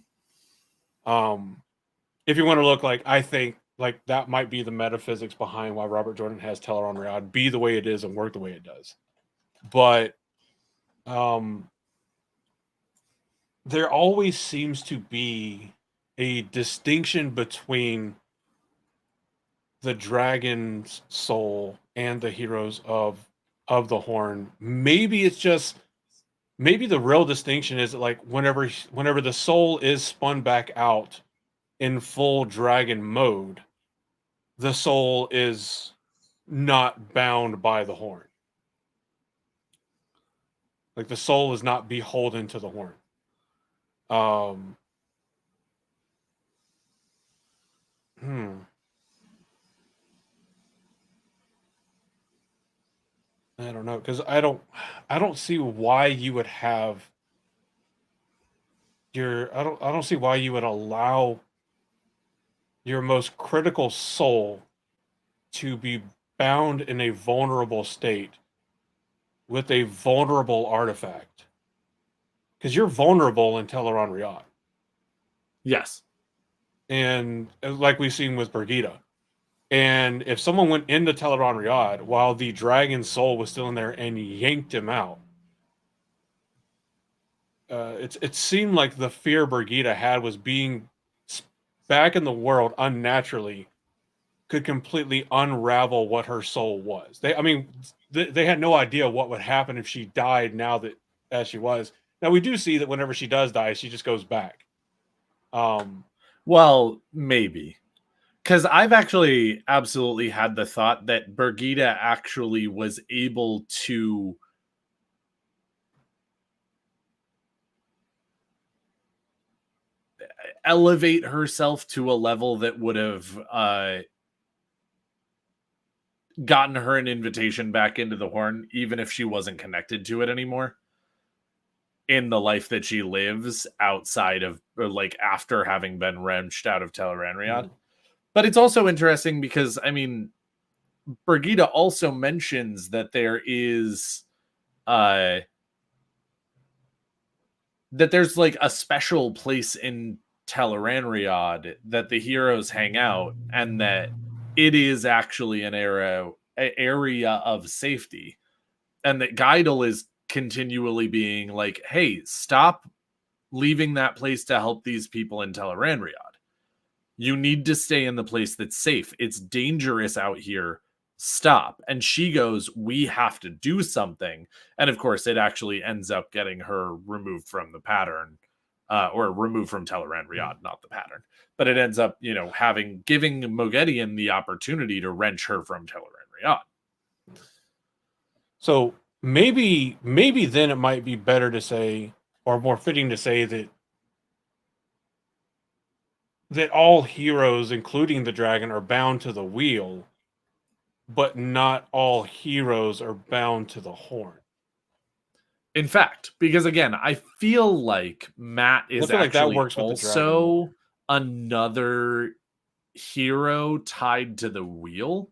Mhm. Um, if you want to look like, I think like that might be the metaphysics behind why Robert Jordan has Teleron Riyadh be the way it is and work the way it does. But um, there always seems to be a distinction between the dragon's soul and the heroes of the horn. Maybe it's just maybe the real distinction is that like whenever the soul is spun back out in full dragon mode, the soul is not bound by the horn. Like the soul is not beholden to the horn. Um, hmm. I don't know because I don't see why you would have I don't see why you would allow your most critical soul to be bound in a vulnerable state with a vulnerable artifact because you're vulnerable in Teleron Riyadh. Yes. And like we've seen with Birgitta. And if someone went into Teleron Riyadh while the dragon's soul was still in there and yanked him out, it seemed like the fear Birgitta had was being back in the world unnaturally could completely unravel what her soul was. They had no idea what would happen if she died now that as she was. Now we do see that whenever she does die, she just goes back. Well, maybe. Because I've actually absolutely had the thought that Birgitta actually was able to elevate herself to a level that would have gotten her an invitation back into the Horn, even if she wasn't connected to it anymore, in the life that she lives outside of, or like after having been wrenched out of Teleran Riyadh. But it's also interesting because, I mean, Birgitta also mentions that there is that there's like a special place in Teleran Riyadh that the heroes hang out, and that it is actually an area of safety, and that Geidel is continually being like, hey, stop leaving that place to help these people in Teleran Riyadh. You need to stay in the place that's safe. It's dangerous out here. Stop. And she goes, we have to do something. And of course, it actually ends up getting her removed from the pattern, or removed from Teleran Riyadh, not the pattern. But it ends up, giving Moghedien the opportunity to wrench her from Teleran Riyadh. So maybe then it might be better to say, or more fitting to say, that all heroes, including the dragon, are bound to the wheel, but not all heroes are bound to the horn. In fact, because again, I feel like Matt is actually also another hero tied to the wheel.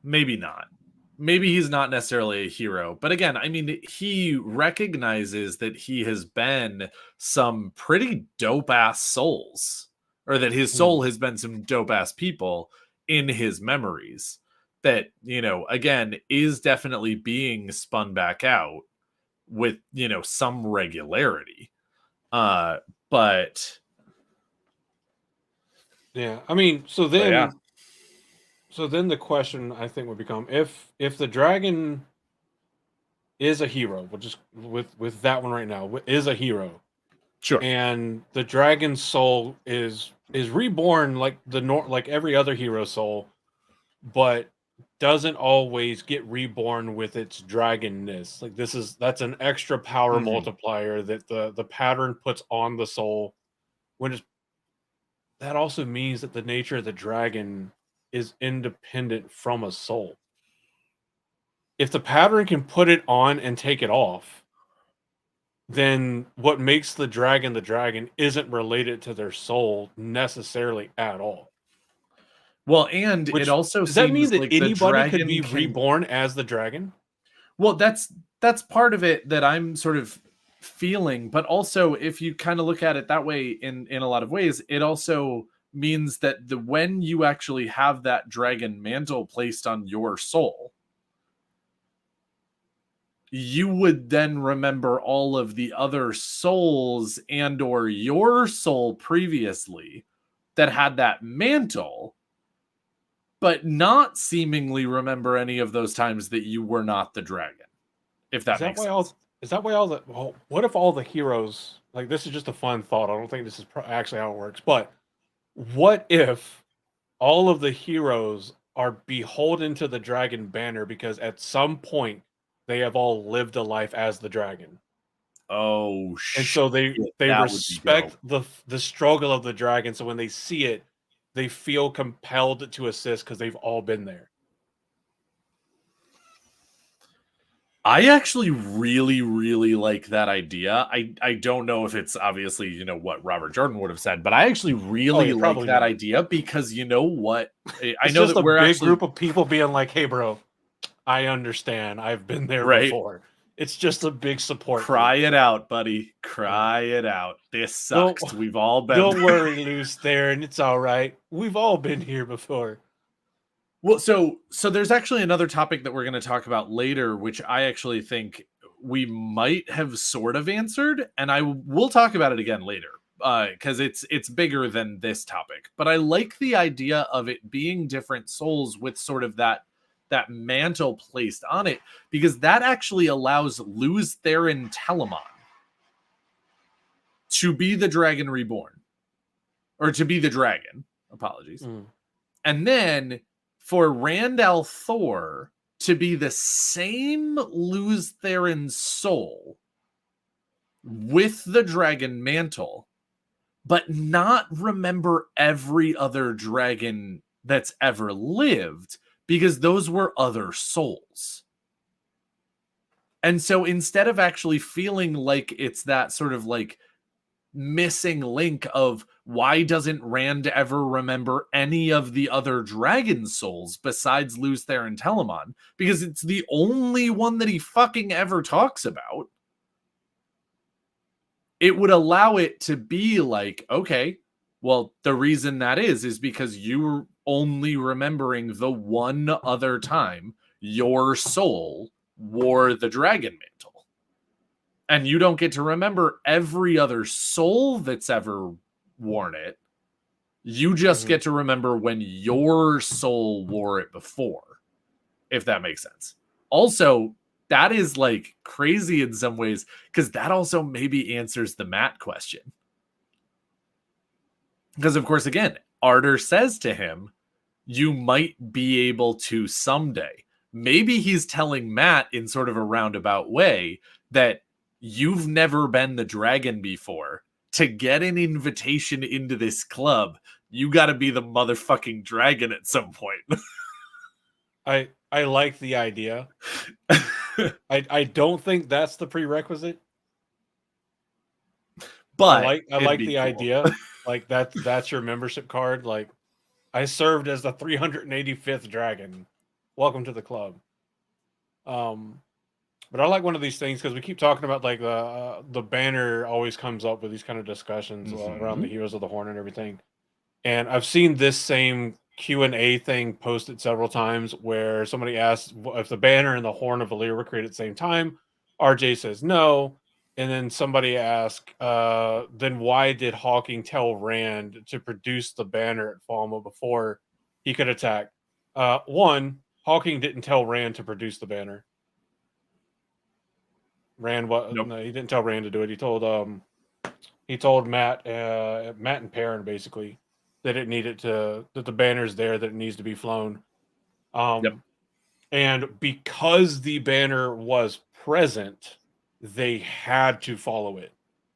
Maybe not. Maybe he's not necessarily a hero. But again, I mean, he recognizes that he has been some pretty dope-ass souls, or that his soul has been some dope-ass people in his memories that, again, is definitely being spun back out with, some regularity. But... Yeah, I mean, so then the question I think would become, if the dragon is a hero, we'll just with that one right now, is a hero, sure, and the dragon's soul is reborn like like every other hero soul, but doesn't always get reborn with its dragonness. Like that's an extra power multiplier that the pattern puts on the soul. That also means that the nature of the dragon is independent from a soul. If the pattern can put it on and take it off, then what makes the dragon isn't related to their soul necessarily at all. Well, and it also does that mean that like anybody could be reborn as the dragon? Well, that's part of it that I'm sort of feeling, but also if you kind of look at it that way in a lot of ways, it also means that when you actually have that dragon mantle placed on your soul, you would then remember all of the other souls and or your soul previously that had that mantle, but not seemingly remember any of those times that you were not the dragon. If that makes sense. Is that why what if all the heroes, like, this is just a fun thought, I don't think this is actually how it works, but what if all of the heroes are beholden to the dragon banner because at some point they have all lived a life as the dragon? Oh, shit. And so they respect the struggle of the dragon, so when they see it, they feel compelled to assist because they've all been there. I actually really, really like that idea. I don't know if it's obviously, what Robert Jordan would have said, but I actually really like that idea because you know what? I know that we're a big group of people being like, hey, bro, I understand. I've been there before. It's just a big support. Cry it out, buddy. Cry it out. This sucks. We've all been. Don't worry, Luce Theron. It's all right. We've all been here before. Well, so there's actually another topic that we're going to talk about later, which I actually think we might have sort of answered, and we'll talk about it again later because it's bigger than this topic. But I like the idea of it being different souls with sort of that mantle placed on it, because that actually allows Luz Theron Telamon to be the Dragon Reborn, or to be the dragon. Apologies. And then for Rand al'Thor to be the same Luz Theron soul with the dragon mantle, but not remember every other dragon that's ever lived, because those were other souls. And so instead of actually feeling like it's that sort of like missing link of why doesn't Rand ever remember any of the other dragon souls besides Luz Theron Telamon, because it's the only one that he fucking ever talks about, it would allow it to be like, okay, well, the reason that is because you're only remembering the one other time your soul wore the dragon mantle. And you don't get to remember every other soul that's ever worn it. You just get to remember when your soul wore it before, if that makes sense. Also, that is like crazy in some ways, because that also maybe answers the Matt question. Because, of course, again, Arter says to him, you might be able to someday. Maybe he's telling Matt in sort of a roundabout way that you've never been the dragon before. To get an invitation into this club, you got to be the motherfucking dragon at some point. I like the idea. I don't think that's the prerequisite. But I like the idea. Like that's your membership card. Like, I served as the 385th dragon. Welcome to the club. But I like one of these things because we keep talking about like the banner always comes up with these kind of discussions around the Heroes of the Horn and everything. And I've seen this same Q&A thing posted several times where somebody asks if the banner and the Horn of Valyr were created at the same time. RJ says no. And then somebody asks, then why did Hawking tell Rand to produce the banner at Falma before he could attack? One, Hawking didn't tell Rand to produce the banner. Rand, no, he didn't tell Rand to do it. He told Matt and Perrin basically that it needed that the banner's there, that it needs to be flown. And because the banner was present, they had to follow it.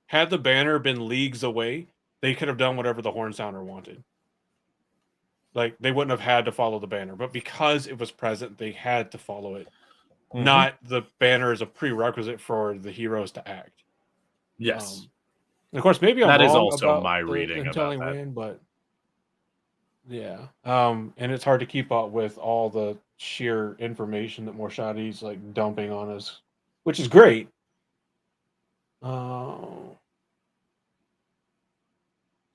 Had the banner been leagues away, they could have done whatever the Horn Sounder wanted. Like, they wouldn't have had to follow the banner, but because it was present, they had to follow it. Not the banner as a prerequisite for the heroes to act. Yes. Of course, maybe I'm that wrong is also about my reading about telling that. Rand, but yeah. And it's hard to keep up with all the sheer information that Morshadi's like dumping on us, which is great.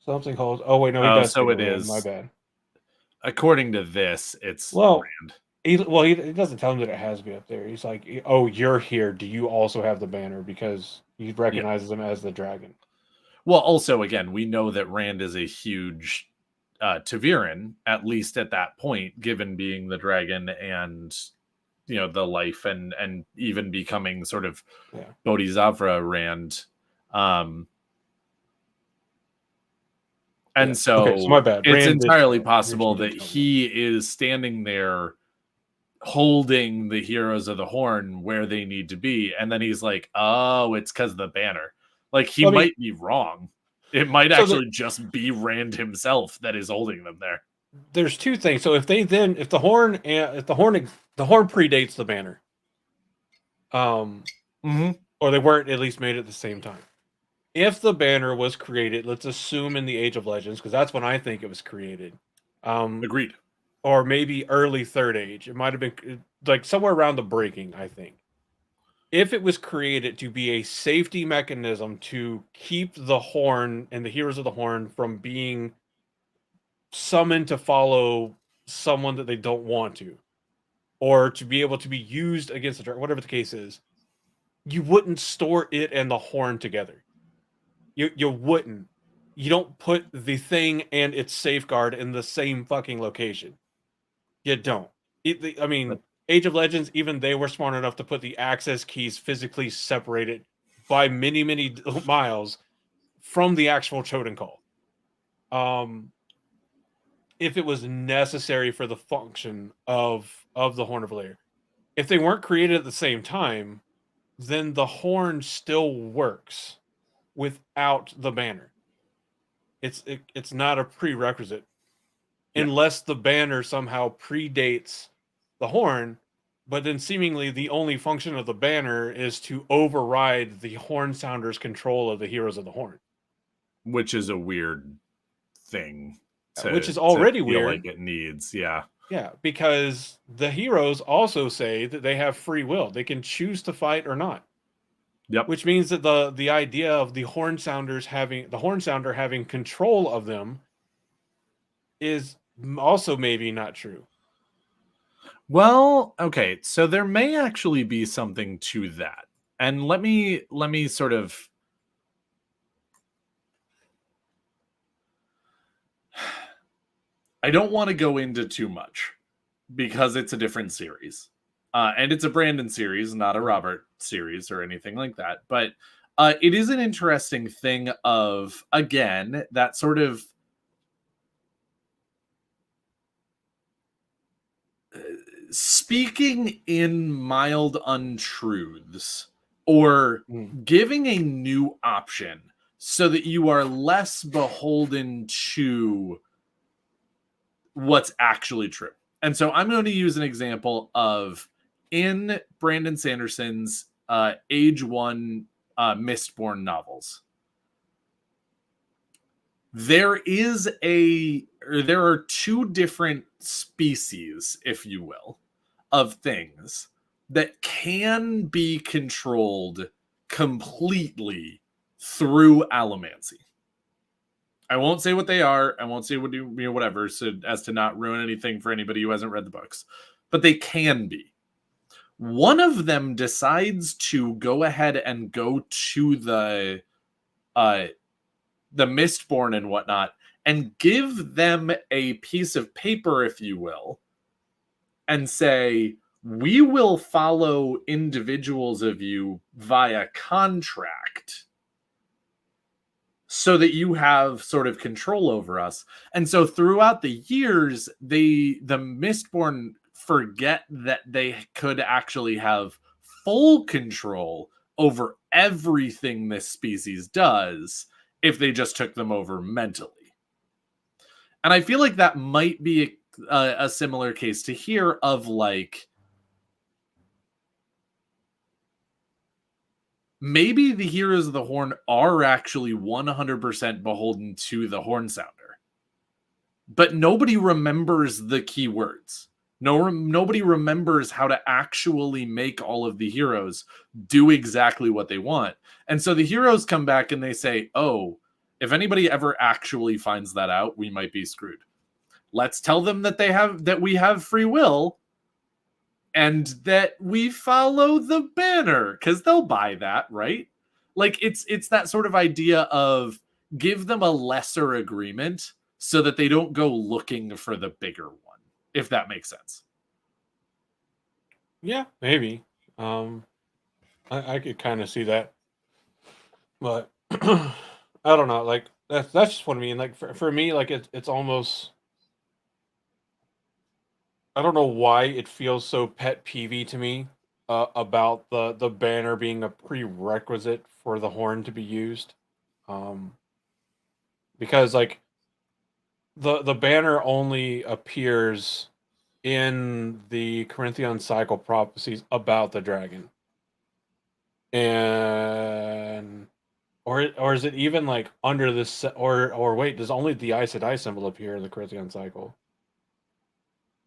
Something called. Oh wait, no, he does. So it Rand, is. My bad. According to this, it's Rand. He doesn't tell him that it has to be up there. He's like, "Oh, you're here. Do you also have the banner?" Because he recognizes him as the dragon. Well, also, again, we know that Rand is a huge Ta'Viren, at least at that point, given being the dragon and the life and even becoming sort of Bodhisattva Rand. And so my bad. It's entirely possible that he is standing there holding the Heroes of the Horn where they need to be. And then he's like, oh, it's because of the banner. Like, he might be wrong. It might actually just be Rand himself that is holding them there. There's two things. So if the horn predates the banner, or they weren't at least made at the same time. If the banner was created, let's assume in the Age of Legends, because that's when I think it was created. Agreed. Or maybe early Third Age. It might have been like somewhere around the Breaking, I think. if it was created to be a safety mechanism to keep the horn and the heroes of the horn from being summoned to follow someone that they don't want to, or to be able to be used against the dragon, whatever the case is, you wouldn't store it and the horn together. You wouldn't. You don't put the thing and its safeguard in the same fucking location. You don't. I mean, Age of Legends, even they were smart enough to put the access keys physically separated by many, many miles from the actual Choden Call. If it was necessary for the function of the Horn of Valere. If they weren't created at the same time, then the horn still works without the banner. It's not a prerequisite unless the banner somehow predates the horn, but then seemingly the only function of the banner is to override the horn sounder's control of the heroes of the horn, which is a weird thing. Which is already to feel weird. Like it needs, yeah. Yeah, because the heroes also say that they have free will; they can choose to fight or not. Yep. Which means that the idea of the horn sounder having control of them is also maybe not true. Well, okay, so there may actually be something to that. And let me sort of I don't want to go into too much because it's a different series. And it's a Brandon series, not a Robert series or anything like that. But it is an interesting thing of, again, that sort of speaking in mild untruths or giving a new option so that you are less beholden to what's actually true. And so I'm going to use an example of in Brandon Sanderson's Age 1 Mistborn novels. There are two different species, if you will, of things that can be controlled completely through allomancy. I won't say what they are. I won't say what whatever, so as to not ruin anything for anybody who hasn't read the books. But they can be. One of them decides to go ahead and go to the Mistborn and whatnot, and give them a piece of paper, if you will, and say, we will follow individuals of you via contract so that you have sort of control over us. And so throughout the years, the Mistborn forget that they could actually have full control over everything this species does if they just took them over mentally. And I feel like that might be a similar case to here of like, maybe the heroes of the horn are actually 100% beholden to the horn sounder, but nobody remembers the keywords. Nobody remembers how to actually make all of the heroes do exactly what they want. And so the heroes come back and they say, oh, if anybody ever actually finds that out, we might be screwed. Let's tell them that we have free will and that we follow the banner, because they'll buy that, right? Like it's that sort of idea of give them a lesser agreement so that they don't go looking for the bigger one, if that makes sense. Yeah, maybe. I could kind of see that, but I don't know. Like that's just what I mean. Like for me, like it's almost. I don't know why it feels so pet peevey to me about the banner being a prerequisite for the horn to be used, because like the banner only appears in the Corinthian cycle prophecies about the dragon, and or is it even like under this or wait, does only the Aes Sedai symbol appear in the Corinthian cycle?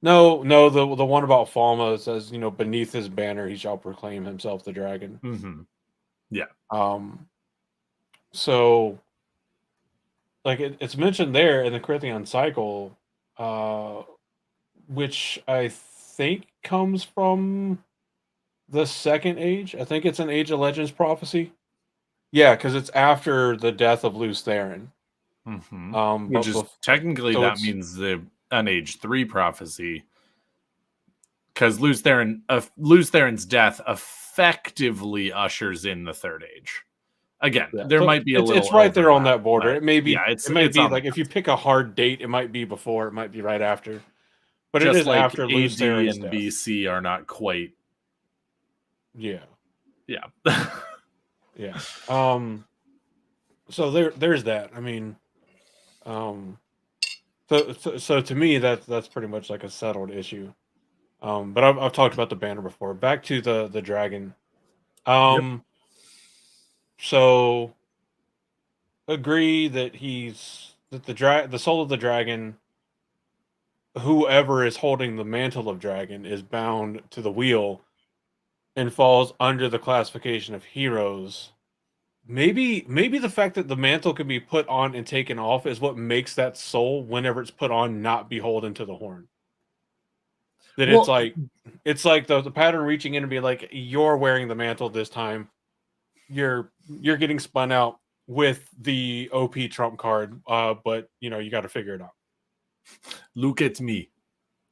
No, the one about Falma says, beneath his banner he shall proclaim himself the dragon. Mm-hmm. Yeah. So like it's mentioned there in the Corinthian cycle, which I think comes from the second age. I think it's an Age of Legends prophecy. Yeah, because it's after the death of Lews Therin. Mm-hmm. Which is technically so that means an Age 3 prophecy. Because Lews Therin's death effectively ushers in the Third Age. Again, there might be a little. It's right there on that border. It may be. Yeah, it might be like if you pick a hard date, it might be before, it might be right after. But just it is like after Lews Therin's and death. BC are not quite. Yeah. Yeah. Yeah. So there's that. I mean, so to me that's pretty much like a settled issue. But I've talked about the banner before. Back to the dragon. Yep. So agree that the soul of the dragon, whoever is holding the mantle of dragon, is bound to the wheel and falls under the classification of heroes. Maybe the fact that the mantle can be put on and taken off is what makes that soul, whenever it's put on, not beholden to the horn. That it's like the pattern reaching in and be like, you're wearing the mantle this time. You're getting spun out with the OP trump card, but you got to figure it out. Look at me.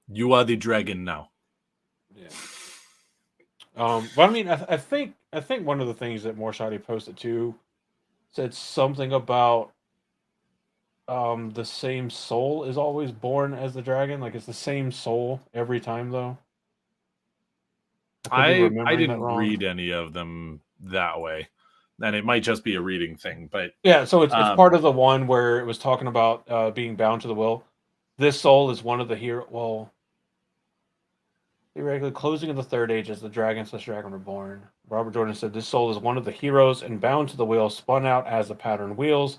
You are the dragon now. Yeah. But I mean, I think one of the things that Morshadi posted too said something about the same soul is always born as the dragon. Like it's the same soul every time, though. I didn't read any of them that way, and it might just be a reading thing. But yeah, so it's part of the one where it was talking about being bound to the will. This soul is one of the hero. Well, theoretically, closing of the Third Age as the dragon were born. Robert Jordan said this soul is one of the heroes and bound to the wheel, spun out as the pattern wheels.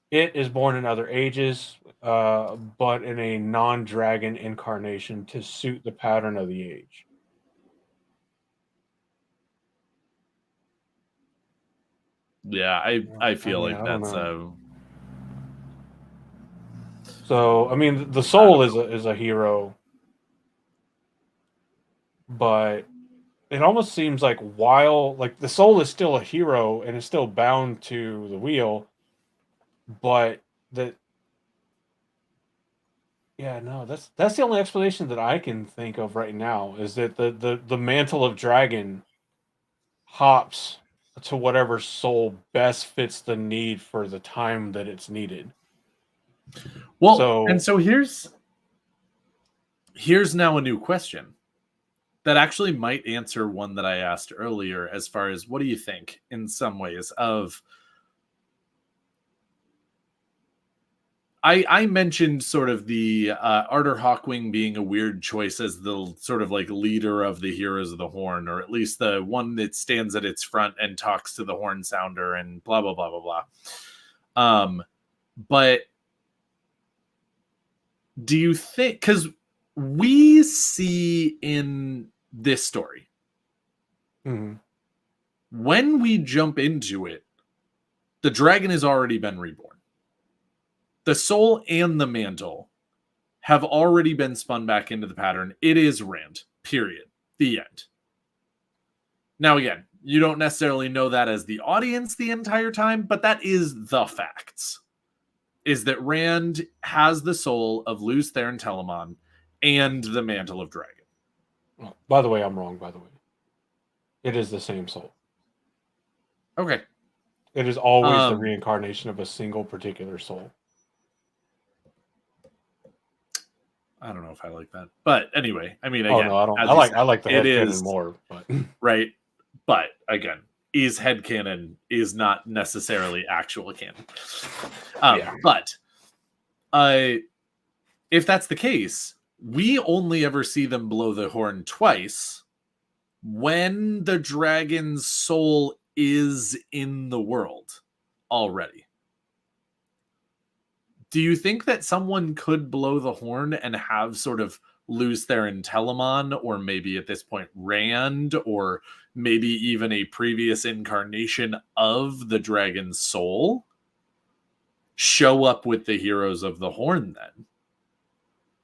It is born in other ages, but in a non-dragon incarnation to suit the pattern of the age. Yeah, I feel like that's So I mean, the soul is a hero, but it almost seems like while like the soul is still a hero and is still bound to the wheel, but that's the only explanation that I can think of right now, is that the mantle of dragon hops to whatever soul best fits the need for the time that it's needed. Well, so here's now a new question that actually might answer one that I asked earlier, as far as what do you think in some ways of. I mentioned sort of the Arthur Hawkwing being a weird choice as the sort of like leader of the Heroes of the Horn, or at least the one that stands at its front and talks to the horn sounder and blah, blah, blah, blah, blah. But do you think, because we see in this story, when we jump into it, the dragon has already been reborn. The soul and the mantle have already been spun back into the pattern. It is Rand, period. The end. Now, again, you don't necessarily know that as the audience the entire time, but that is the facts. Is that Rand has the soul of Lews Therin Telamon and the mantle of dragon. Oh, by the way, I'm wrong, by the way. It is the same soul. Okay. It is always the reincarnation of a single particular soul. I don't know if I like that, but anyway, I mean, again, I don't. I like the headcanon more, but right. But again, is headcanon is not necessarily actual canon. But if that's the case, we only ever see them blow the horn twice when the dragon's soul is in the world already. Do you think that someone could blow the horn and have sort of Luz Theron Telamon, or maybe at this point Rand, or maybe even a previous incarnation of the dragon's soul, show up with the heroes of the Horn then?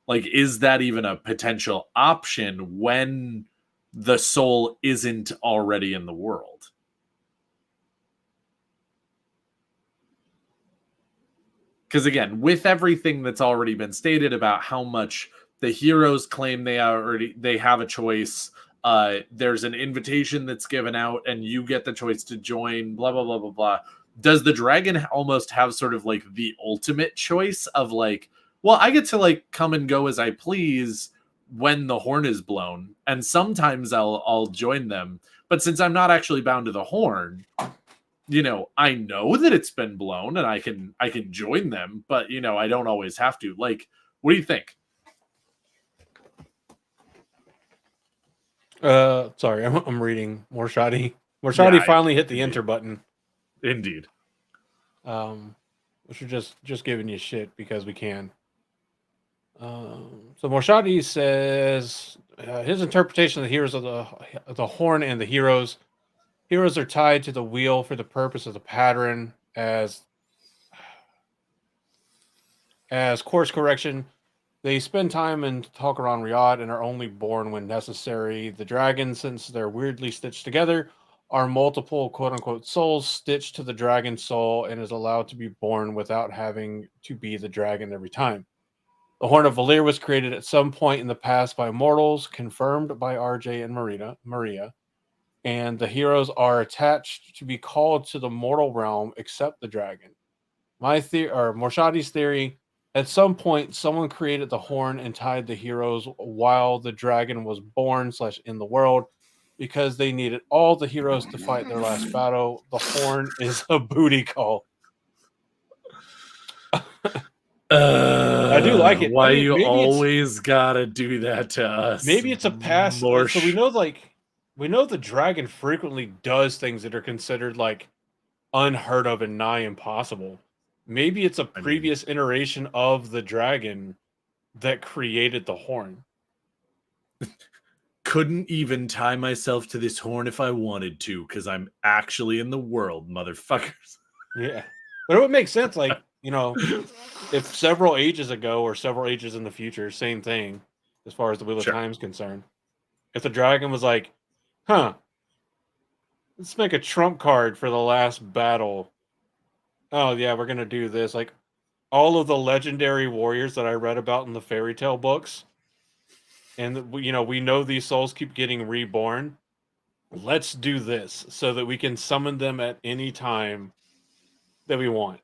Like, is that even a potential option when the soul isn't already in the world? Because again, with everything that's already been stated about how much the heroes claim they have a choice, there's an invitation that's given out and you get the choice to join, blah blah blah blah blah. Does the dragon almost have sort of like the ultimate choice of like, well, I get to like come and go as I please when the horn is blown, and sometimes I'll join them, but since I'm not actually bound to the horn, you know, I know that it's been blown and I can join them, but you know, I don't always have to. Like, what do you think? Sorry, I'm reading Morshadi. Morshadi finally hit the enter button. Indeed. Which are just giving you shit because we can. So Morshadi says his interpretation of the heroes of the horn and the heroes. Heroes are tied to the wheel for the purpose of the pattern as course correction. They spend time in Talkaron Riyadh and are only born when necessary. The dragons, since they're weirdly stitched together, are multiple quote-unquote souls stitched to the dragon soul and is allowed to be born without having to be the dragon every time. The Horn of Valir was created at some point in the past by mortals, confirmed by RJ and Maria, and the heroes are attached to be called to the mortal realm except the dragon. My theory, or Morshadi's theory, at some point someone created the horn and tied the heroes while the dragon was born / in the world because they needed all the heroes to fight their last battle. The horn is a booty call. I do like it. Why I mean, you always gotta do that to us? Maybe it's a pass. So we know the dragon frequently does things that are considered like unheard of and nigh impossible. Maybe it's a previous iteration of the dragon that created the horn. Couldn't even tie myself to this horn if I wanted to, because I'm actually in the world, motherfuckers. Yeah. But it would make sense, like, you know, if several ages ago or several ages in the future, same thing, as far as the Wheel of Time is concerned. If the dragon was like, let's make a trump card for the last battle. Oh, yeah, we're going to do this. Like, all of the legendary warriors that I read about in the fairy tale books, and, you know, we know these souls keep getting reborn. Let's do this so that we can summon them at any time that we want.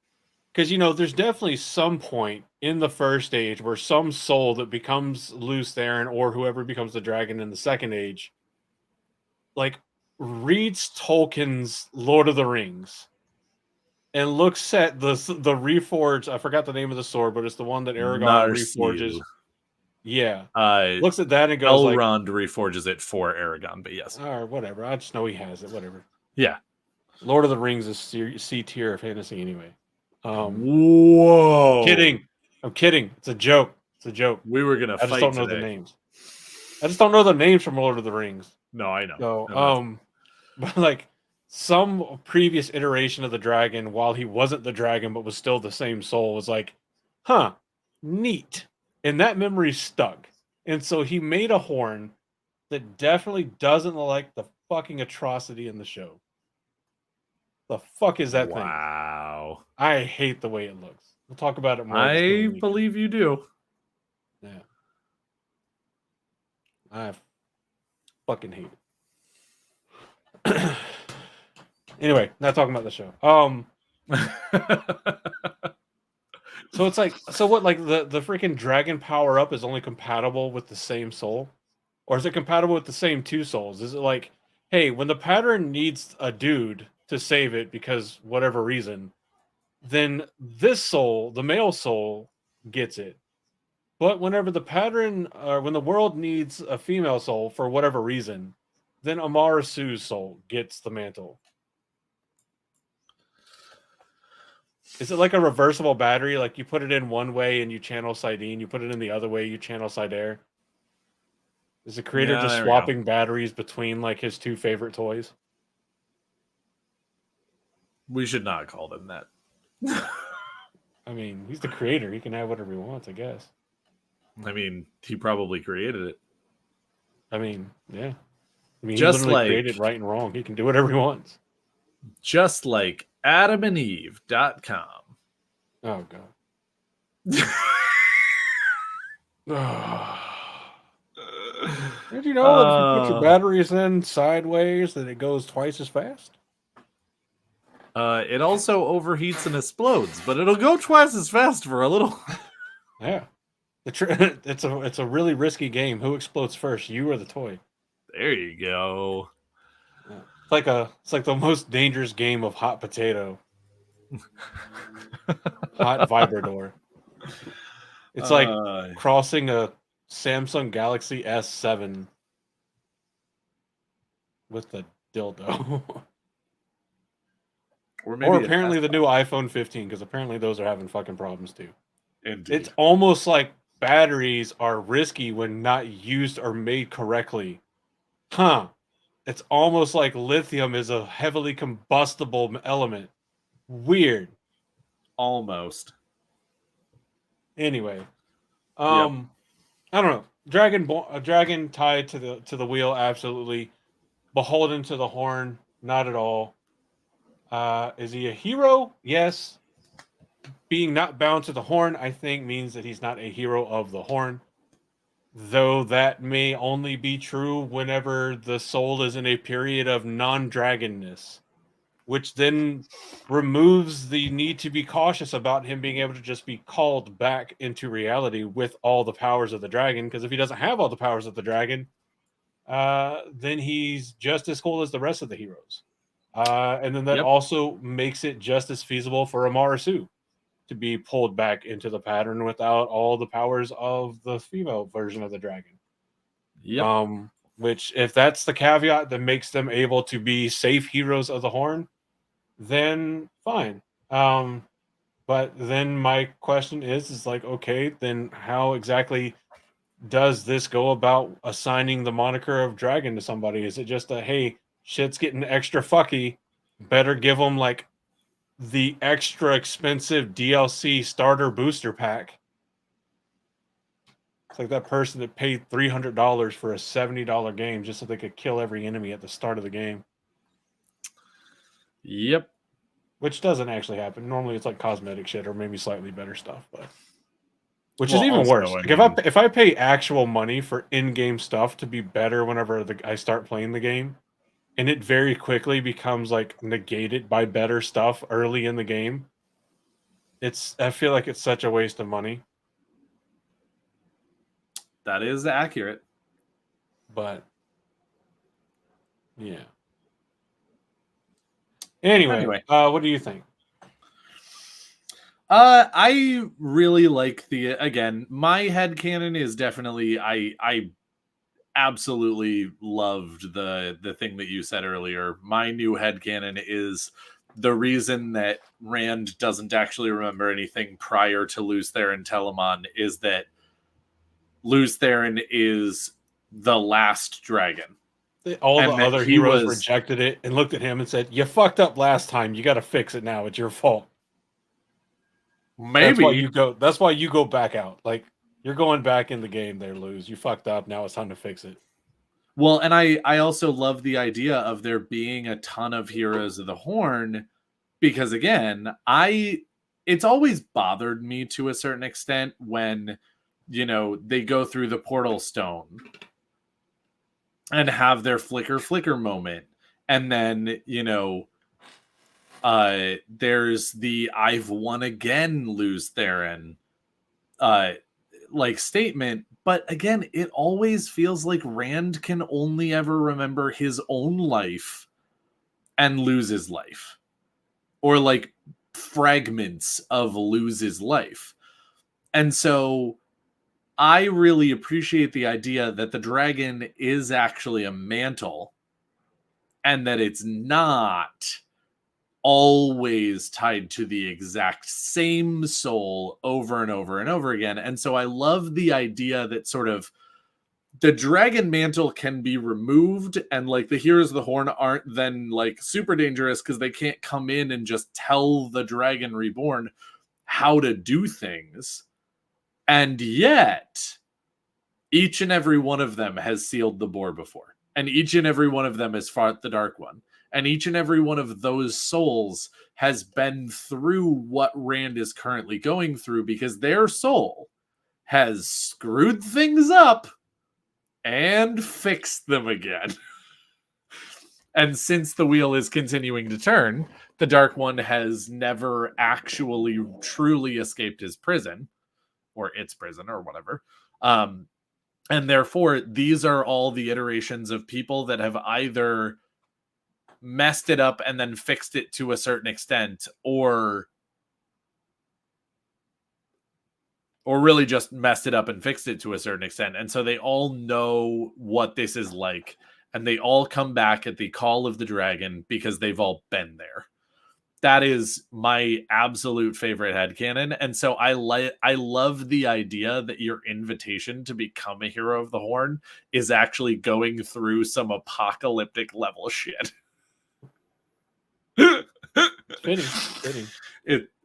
Because, you know, there's definitely some point in the first age where some soul that becomes Luz Theron or whoever becomes the dragon in the second age, like, reads Tolkien's Lord of the Rings and looks at the reforged, I forgot the name of the sword, but it's the one that Aragorn reforges. Yeah. Looks at that and goes Elrond reforges it for Aragorn, but yes. Or whatever. I just know he has it. Whatever. Yeah. Lord of the Rings is C tier of fantasy anyway. Whoa. I'm kidding. It's a joke. It's a joke. We were gonna fight. I just don't know the names. I just don't know the names from Lord of the Rings. No, I know. So, but like some previous iteration of the dragon, while he wasn't the dragon but was still the same soul, was like, neat. And that memory stuck. And so he made a horn that definitely doesn't look like the fucking atrocity in the show. The fuck is that thing? Wow. I hate the way it looks. We'll talk about it more. I believe you do. Yeah. I fucking hate it. Anyway, not talking about the show. So it's like, so what, like the freaking dragon power up is only compatible with the same soul? Or is it compatible with the same two souls? Is it like, hey, when the pattern needs a dude to save it because whatever reason, then this soul, the male soul, gets it. But whenever the pattern, or when the world needs a female soul for whatever reason, then Amara Sue's soul gets the mantle. Is it like a reversible battery? Like you put it in one way and you channel Sidene, you put it in the other way, you channel Sidair? Is the creator Yeah, just there we go. swapping batteries between like his two favorite toys? We should not call them that. I mean, he's the creator. He can have whatever he wants, I guess. I mean, he probably created it. I mean, yeah. I mean, he Just literally like created right and wrong. He can do whatever he wants. just like AdamandEve.com. Oh god. Did you know that if you put your batteries in sideways, that it goes twice as fast? It also overheats and explodes, but it'll go twice as fast for a little. Yeah. It's a really risky game. Who explodes first, you or the toy? There you go. Yeah. It's like the most dangerous game of hot potato. Hot vibrador. It's like crossing a Samsung Galaxy S7 with the dildo. Or apparently the new iPhone 15, because apparently those are having fucking problems too. Indeed. It's almost like batteries are risky when not used or made correctly. Huh. It's almost like lithium is a heavily combustible element. Weird. Almost. Anyway. I don't know. A dragon tied to the wheel, absolutely. Beholden to the horn, not at all. Is he a hero? Yes. Being not bound to the horn, I think, means that he's not a hero of the horn. Though that may only be true whenever the soul is in a period of non-dragonness, which then removes the need to be cautious about him being able to just be called back into reality with all the powers of the dragon. Because if he doesn't have all the powers of the dragon, then he's just as cool as the rest of the heroes. And then that also makes it just as feasible for Amarasu to be pulled back into the pattern without all the powers of the female version of the dragon. Which, if that's the caveat that makes them able to be safe heroes of the horn, then fine. But then my question is like, okay, then how exactly does this go about assigning the moniker of dragon to somebody? Is it just a, hey, shit's getting extra fucky, better give them like the extra expensive DLC starter booster pack? It's like that person that paid $300 for a $70 game just so they could kill every enemy at the start of the game. Yep. Which doesn't actually happen. Normally it's like cosmetic shit or maybe slightly better stuff, but which is even worse. Like if I pay actual money for in-game stuff to be better whenever I start playing the game, and it very quickly becomes like negated by better stuff early in the game, I feel like it's such a waste of money. That is accurate. But yeah. Anyway, what do you think? I really like my headcanon is definitely I absolutely loved the thing that you said earlier. My new headcanon is the reason that Rand doesn't actually remember anything prior to Lews Therin Telamon is that Lews Therin is the last dragon. All the other heroes rejected it and looked at him and said, "You fucked up last time. You got to fix it now. It's your fault." Maybe that's why you go back out. Like, you're going back in the game there, Lews. You fucked up. Now it's time to fix it. Well, and I also love the idea of there being a ton of heroes of the horn, because again, it's always bothered me to a certain extent when, they go through the portal stone and have their flicker moment. And then, there's the I've won again Lews Therin statement. But again, it always feels like Rand can only ever remember his own life and Lews's life. Or like fragments of Lews's life. And so I really appreciate the idea that the dragon is actually a mantle and that it's not always tied to the exact same soul over and over and over again. And so I love the idea that sort of the dragon mantle can be removed, and like the heroes of the horn aren't then like super dangerous because they can't come in and just tell the dragon reborn how to do things. And yet each and every one of them has sealed the bore before, and each and every one of them has fought the Dark One, and each and every one of those souls has been through what Rand is currently going through, because their soul has screwed things up and fixed them again. And since the wheel is continuing to turn, the Dark One has never actually truly escaped his prison, or its prison, or whatever. And therefore, these are all the iterations of people that have either messed it up and then fixed it to a certain extent, or really just messed it up and fixed it to a certain extent. And so they all know what this is like, and they all come back at the call of the dragon because they've all been there. That is my absolute favorite headcanon. And so I love the idea that your invitation to become a hero of the horn is actually going through some apocalyptic level shit. Fitting.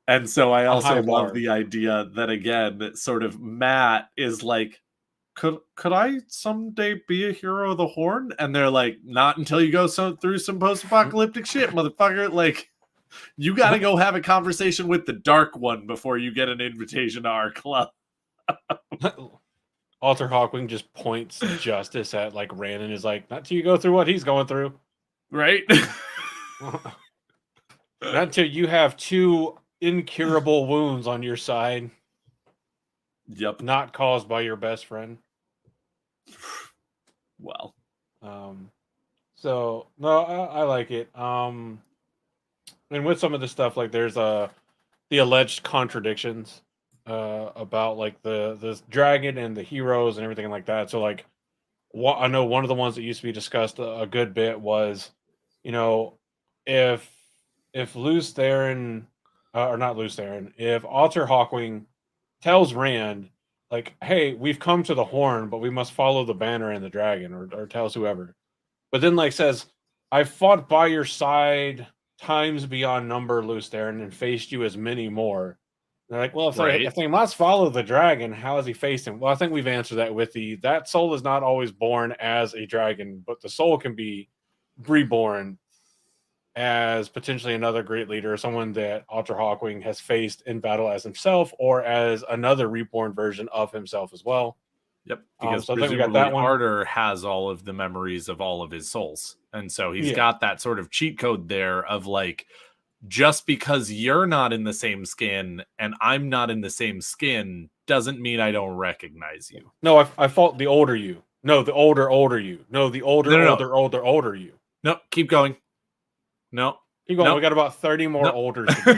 And so I also love the idea that, again, that sort of Matt is like, could I someday be a hero of the horn? And they're like, not until you go through some post-apocalyptic shit, motherfucker. Like, you got to go have a conversation with the Dark One before you get an invitation to our club. Alter Hawkwing just points justice at like Rand and is like, not till you go through what he's going through. Right? Not until you have 2 incurable wounds on your side. Yep. Not caused by your best friend. Well. So, no, I like it. And with some of the stuff, like there's the alleged contradictions about like the dragon and the heroes and everything like that. So like, I know one of the ones that used to be discussed a good bit was, you know, if Lews Therin, or not Lews Therin, if Alter Hawkwing tells Rand, like, hey, we've come to the horn, but we must follow the banner and the dragon, or tells whoever. But then like says, I fought by your side times beyond number, Lews Therin, and faced you as many more. And they're like, well, if they must follow the dragon, how has he faced him? Well, I think we've answered that with that soul is not always born as a dragon, but the soul can be reborn as potentially another great leader, someone that Alter Hawkwing has faced in battle as himself, or as another reborn version of himself as well. Yep, because so I think we got that one. Arter has all of the memories of all of his souls, and so he's got that sort of cheat code there of like, just because you're not in the same skin and I'm not in the same skin doesn't mean I don't recognize you. No, I fought the older you. No, the older you. No, the older you. No, keep going. No. Keep going. We got about 30 more olders. We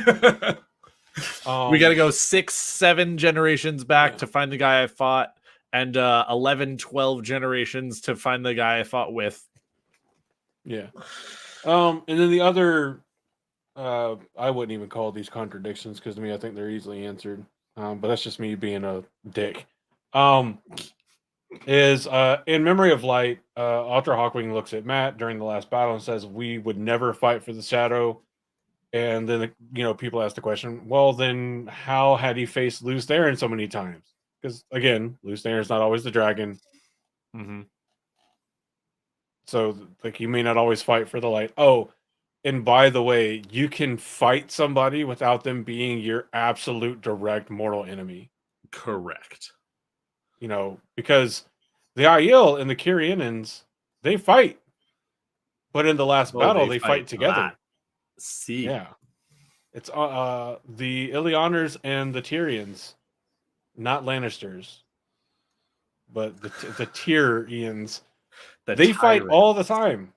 got to go 6-7 generations back to find the guy I fought, and 11-12 generations to find the guy I fought with. Yeah. And then the other, I wouldn't even call these contradictions, because to me, I think they're easily answered. But that's just me being a dick. Is in Memory of Light, Alter Hawkwing looks at Matt during the last battle and says, we would never fight for the shadow. And then, people ask the question, well, then how had he faced Lews Therin so many times? Because, again, Lews Therin is not always the dragon. Mm-hmm. So, like, you may not always fight for the light. Oh, and by the way, you can fight somebody without them being your absolute direct mortal enemy. Correct. Because the Aiel and the Kyrianans, they fight. But in the last battle, they fight together. See. Yeah. It's the Illianers and the Tyrians, not Lannisters, but the Tyrians. They fight all the time.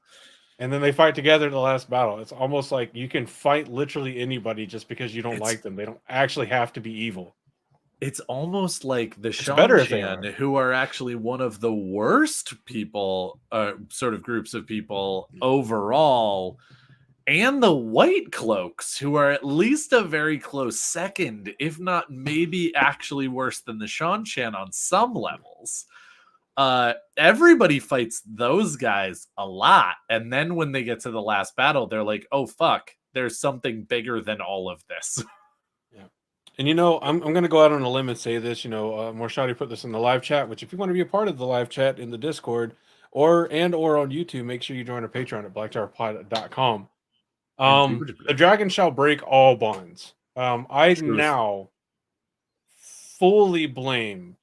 And then they fight together in the last battle. It's almost like you can fight literally anybody just because you don't like them. They don't actually have to be evil. It's almost like the Shan, who are actually one of the worst people, sort of groups of people overall, and the White Cloaks, who are at least a very close second, if not maybe actually worse than the Shan on some levels. everybody fights those guys a lot. And then when they get to the last battle, they're like, oh, fuck, there's something bigger than all of this. Yeah. And, I'm going to go out on a limb and say this, Morshadi put this in the live chat, which if you want to be a part of the live chat in the Discord or on YouTube, make sure you join our Patreon at blacktowerpod.com. The dragon shall break all bonds. I now fully blame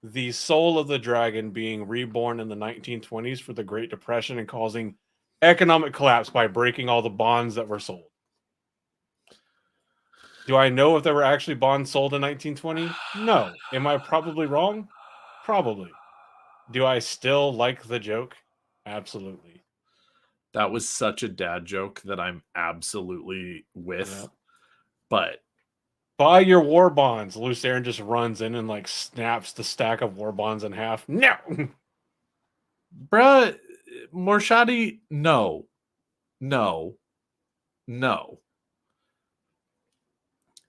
the soul of the dragon being reborn in the 1920s for the Great Depression and causing economic collapse by breaking all the bonds that were sold. Do I know if there were actually bonds sold in 1920? No. Am I probably wrong? Probably. Do I still like the joke? Absolutely. That was such a dad joke that I'm absolutely with. Yep. But buy your war bonds. Lucerne just runs in and like snaps the stack of war bonds in half. No. Bruh, Morshadi, no.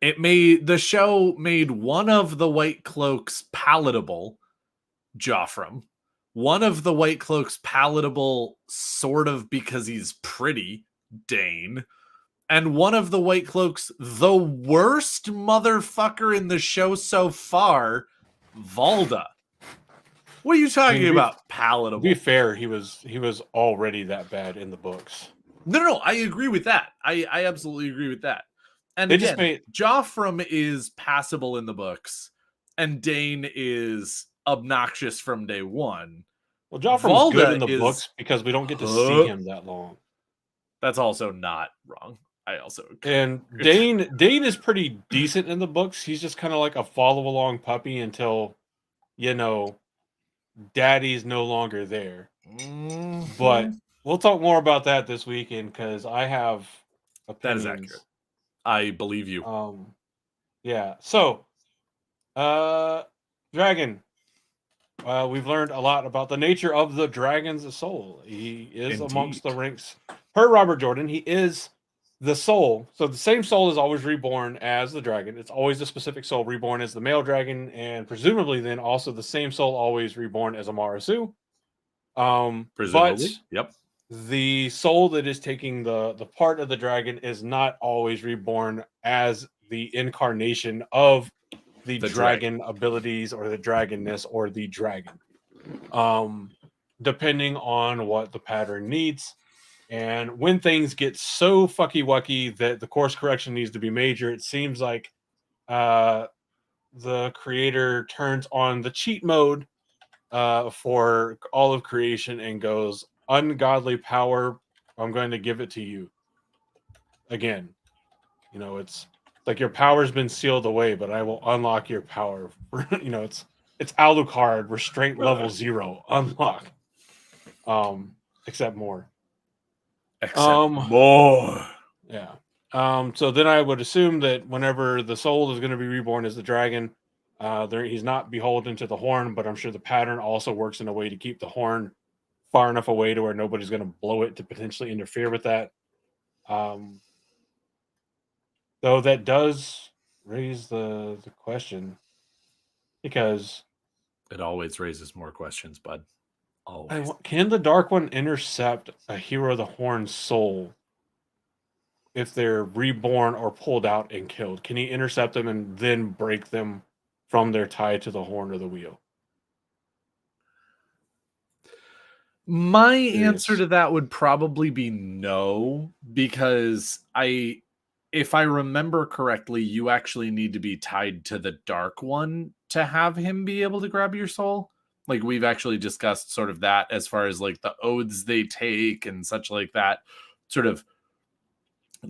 The show made one of the White Cloaks palatable, Joffrem. One of the White Cloaks palatable sort of because he's pretty, Dane. And one of the White Cloaks, the worst motherfucker in the show so far, Valda. What are you talking about, palatable? To be fair, he was already that bad in the books. No, I agree with that. I absolutely agree with that. And again, Joffrem is passable in the books, and Dane is obnoxious from day one. Well, Joffrem's good in the books because we don't get to see him that long. That's also not wrong. I also agree. And Dane is pretty decent in the books. He's just kind of like a follow along puppy until, Daddy's no longer there. Mm-hmm. But we'll talk more about that this weekend because I have opinions. That is accurate. I believe you. Yeah. So, dragon. We've learned a lot about the nature of the dragon's soul. He is amongst the ranks. Per Robert Jordan, he is the soul. So the same soul is always reborn as the dragon. It's always a specific soul reborn as the male dragon, and presumably then also the same soul always reborn as a Marasu. Presumably, yep. The soul that is taking the part of the dragon is not always reborn as the incarnation of the dragon abilities or the dragonness or the dragon. Depending on what the pattern needs. And when things get so fucky-wucky that the course correction needs to be major, it seems like the creator turns on the cheat mode for all of creation and goes, ungodly power, I'm going to give it to you. Again, it's like your power's been sealed away, but I will unlock your power. It's Alucard, restraint level 0, unlock. Except more. More. Yeah. So then I would assume that whenever the soul is going to be reborn as the dragon, he's not beholden to the horn, but I'm sure the pattern also works in a way to keep the horn far enough away to where nobody's going to blow it to potentially interfere with that. Though that does raise the question, because it always raises more questions, bud. Always. Can the Dark One intercept a Hero of the Horn's soul if they're reborn or pulled out and killed? Can he intercept them and then break them from their tie to the horn or the wheel? My answer to that would probably be no, because if I remember correctly, you actually need to be tied to the Dark One to have him be able to grab your soul. Like, we've actually discussed sort of that as far as like the oaths they take and such like that sort of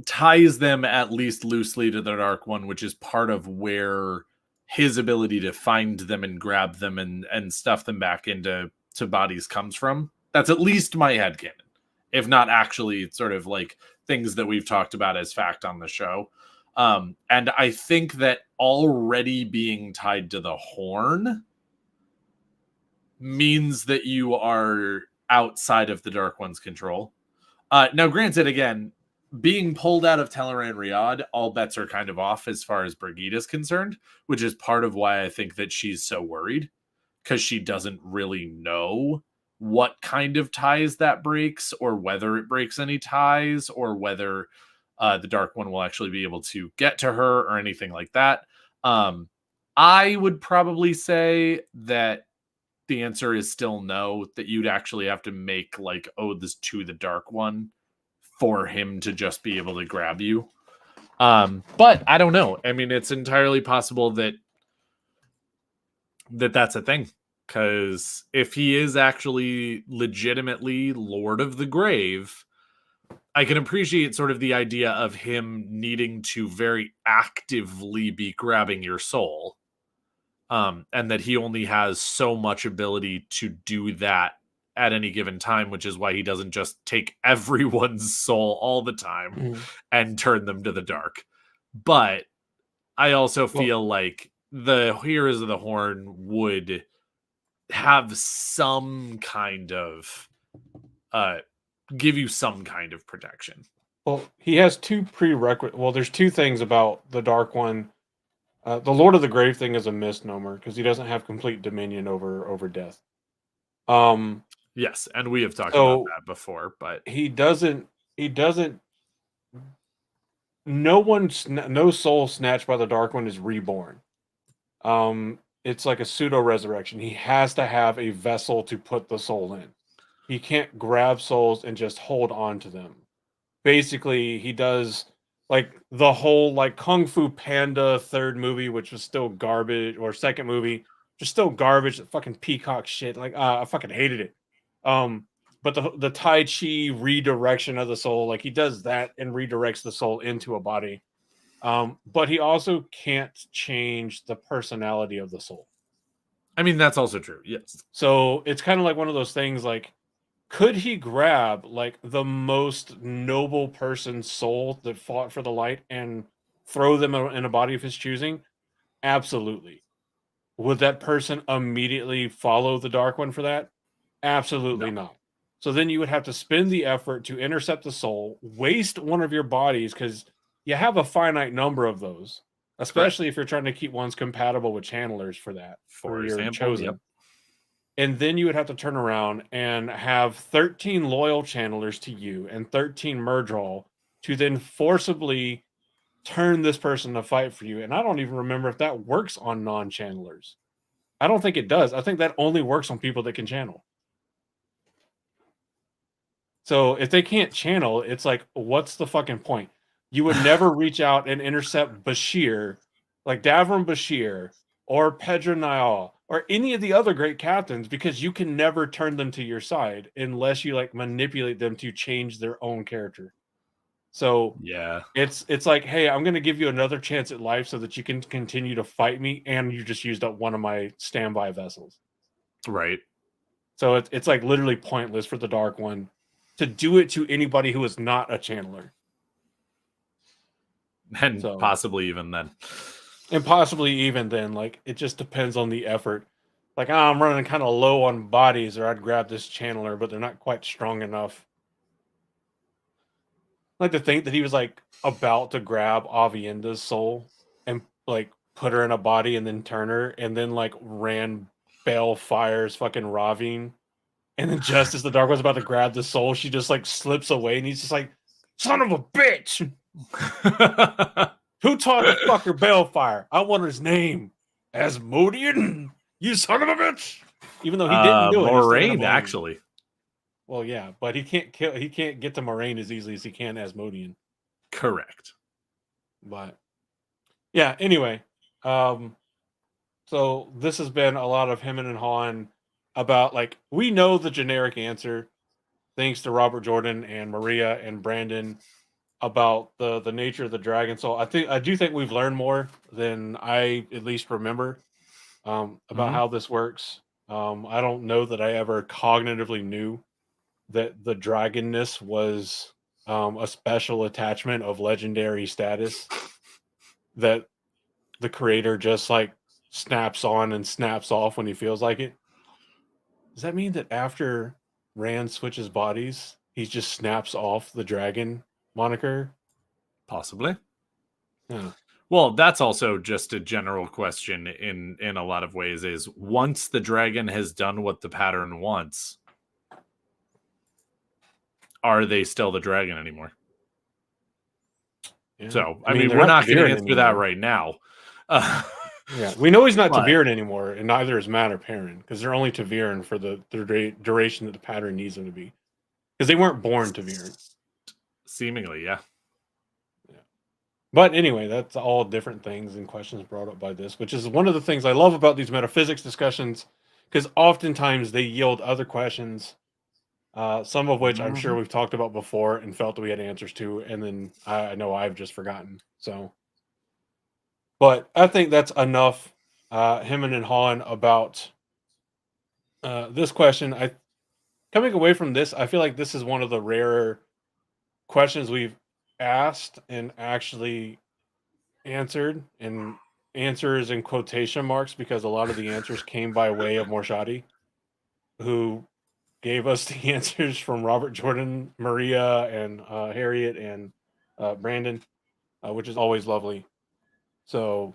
ties them at least loosely to the Dark One, which is part of where his ability to find them and grab them and stuff them back into bodies comes from. That's at least my headcanon, if not actually sort of like things that we've talked about as fact on the show. And I think that already being tied to the horn means that you are outside of the Dark One's control. Now, granted, again, being pulled out of Teleran Riyadh, all bets are kind of off as far as Brigitte is concerned, which is part of why I think that she's so worried. because she doesn't really know what kind of ties that breaks, or whether it breaks any ties, or whether the Dark One will actually be able to get to her or anything like that. I would probably say that the answer is still no, that you'd actually have to make like oaths to the Dark One for him to just be able to grab you. But I don't know. I mean, it's entirely possible that that's a thing. Because if he is actually legitimately Lord of the Grave, I can appreciate sort of the idea of him needing to very actively be grabbing your soul. And that he only has so much ability to do that at any given time, which is why he doesn't just take everyone's soul all the time and turn them to the dark. But I also feel like the Heroes of the Horn would have some kind of give you some kind of protection. Well, he has two prerequisites. Well, there's two things about the Dark One. The Lord of the Grave thing is a misnomer because he doesn't have complete dominion over death. Yes, and we have talked about that before, but he doesn't. No soul snatched by the Dark One is reborn. It's like a pseudo resurrection. He has to have a vessel to put the soul in. He can't grab souls and just hold on to them. Basically, he does like the whole like Kung Fu Panda third movie, which was still garbage, or second movie, just still garbage. Fucking peacock shit. Like I fucking hated it. But the Tai Chi redirection of the soul, like he does that and redirects the soul into a body. But he also can't change the personality of the soul. I mean, that's also true. Yes. So it's kind of like one of those things like, could he grab like the most noble person's soul that fought for the light and throw them in a body of his choosing? Absolutely. Would that person immediately follow the Dark One for that? Absolutely not. So then you would have to spend the effort to intercept the soul, waste one of your bodies because you have a finite number of those, especially if you're trying to keep ones compatible with channelers for that, for your example, chosen. yep. And then you would have to turn around and have 13 loyal channelers to you and 13 Murdral to then forcibly turn this person to fight for you. And I don't even remember if that works on non-channelers. I don't think it does. I think that only works on people that can channel. So if they can't channel, it's like, what's the fucking point? You would never reach out and intercept Bashir, like Davram Bashir or Pedro Niall or any of the other great captains, because you can never turn them to your side unless you like manipulate them to change their own character. So yeah, it's like, hey, I'm going to give you another chance at life so that you can continue to fight me, and you just used up one of my standby vessels. Right. So it's like literally pointless for the Dark One to do it to anybody who is not a channeler. And possibly even then. And possibly even then, like, it just depends on the effort. Like, I'm running kind of low on bodies, or I'd grab this channeler, but they're not quite strong enough. Like to think that he was like about to grab Avienda's soul and like put her in a body and then turn her, and then like ran Balefire's fucking Ravine. And then just as the Dark One's about to grab the soul, she just like slips away, and he's just like, son of a bitch! Who taught the fucker Balefire? I want his name. Asmodean? You son of a bitch! Even though he didn't do it. Moraine, actually. Well, yeah, but he can't get to Moraine as easily as he can Asmodean. Correct. But yeah, anyway. So this has been a lot of him and Han about, like, we know the generic answer, thanks to Robert Jordan and Maria and Brandon, about the nature of the dragon soul. I do think we've learned more than I at least remember about how this works. I don't know that I ever cognitively knew that the dragonness was a special attachment of legendary status that the creator just like snaps on and snaps off when he feels like it. Does that mean that after Rand switches bodies, he just snaps off the dragon moniker? Possibly. Yeah. Well, that's also just a general question in a lot of ways, is once the dragon has done what the pattern wants, are they still the dragon anymore? Yeah. So, I mean, they're we're not not going to Taviran answer that anymore. right now. Yeah, we know he's not But- Taviran anymore, and neither is Matt or Perrin, because they're only Taviran for the duration that the pattern needs them to be. Because they weren't born Taviran. Seemingly, yeah. But anyway, that's all different things and questions brought up by this, which is one of the things I love about these metaphysics discussions, because oftentimes they yield other questions, some of which I'm sure we've talked about before and felt that we had answers to, and then I know I've just forgotten. So, but I think that's enough hemming and hawing about this question. Coming away from this, I feel like this is one of the rarer questions we've asked and actually answered, and answers in quotation marks, because a lot of the answers came by way of Morshadi, who gave us the answers from Robert, Jordan, Maria, and Harriet, and Brandon, which is always lovely. So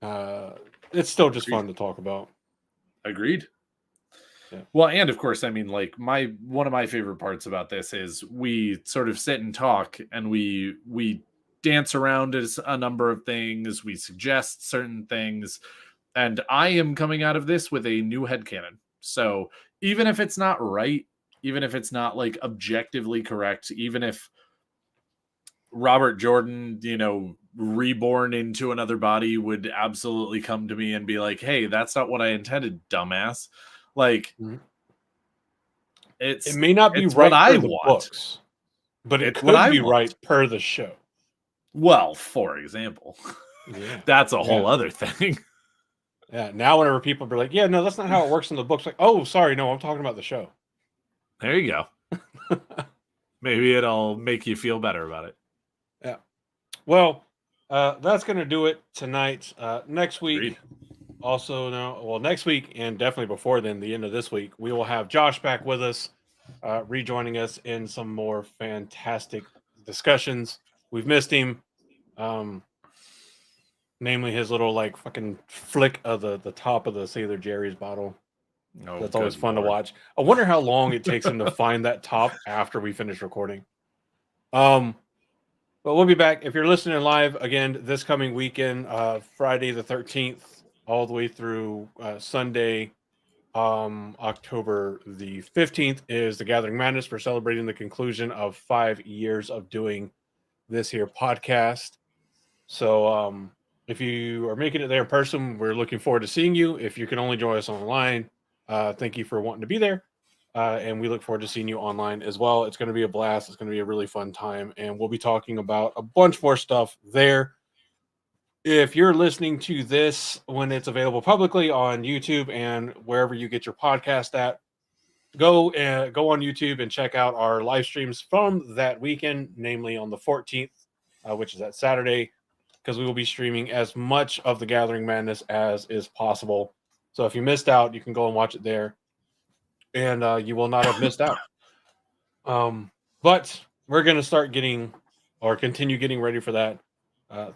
it's still just fun to talk about. Agreed. Yeah. Well, and of course, like one of my favorite parts about this is we sort of sit and talk, and we dance around as a number of things. We suggest certain things, and I am coming out of this with a new headcanon. So even if it's not right, even if it's not like objectively correct, even if Robert Jordan, reborn into another body, would absolutely come to me and be like, "Hey, that's not what I intended, dumbass." Like, it may not be it's right what I per the want. books, but it It's could what I be want. right per the show. Well, for example, that's a whole other thing. Yeah. Now, whenever people be like, "Yeah, no, that's not how it works in the books," like, "Oh, sorry, no, I'm talking about the show." There you go. Maybe it'll make you feel better about it. Yeah. Well, that's going to do it tonight. Next week, Agreed. next week, and definitely before then, the end of this week, we will have Josh back with us, rejoining us in some more fantastic discussions. We've missed him. Namely his little like fucking flick of the top of the Sailor Jerry's bottle. Oh, that's always good fun Lord. to watch. I wonder how long it takes him to find that top after we finish recording. But we'll be back. If you're listening live again this coming weekend, Friday the 13th, all the way through Sunday, October the 15th, is the Gathering Madness. For celebrating the conclusion of 5 years of doing this here podcast. So if you are making it there in person, we're looking forward to seeing you. If you can only join us online, thank you for wanting to be there. And we look forward to seeing you online as well. It's going to be a blast. It's going to be a really fun time. And we'll be talking about a bunch more stuff there. If you're listening to this when it's available publicly on YouTube and wherever you get your podcast at, go on YouTube and check out our live streams from that weekend, namely on the 14th, which is that Saturday, because we will be streaming as much of the Gathering Madness as is possible. So if you missed out, you can go and watch it there, and you will not have missed out. But we're going to continue getting ready for that.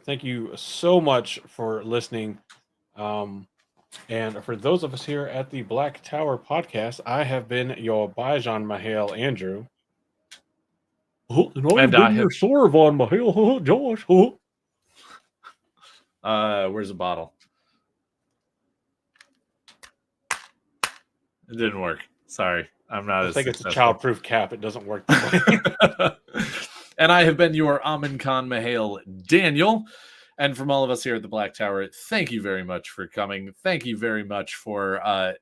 Thank you so much for listening. And for those of us here at the Black Tower podcast, I have been your Bajan Mahale Andrew. And I have your Sorvon Mahale Josh. Where's the bottle? It didn't work. Sorry. I'm not I as think it's a successful. childproof cap. It doesn't work that way. And I have been your Amin Khan Mahale Daniel. And from all of us here at the Black Tower, thank you very much for coming. Thank you very much for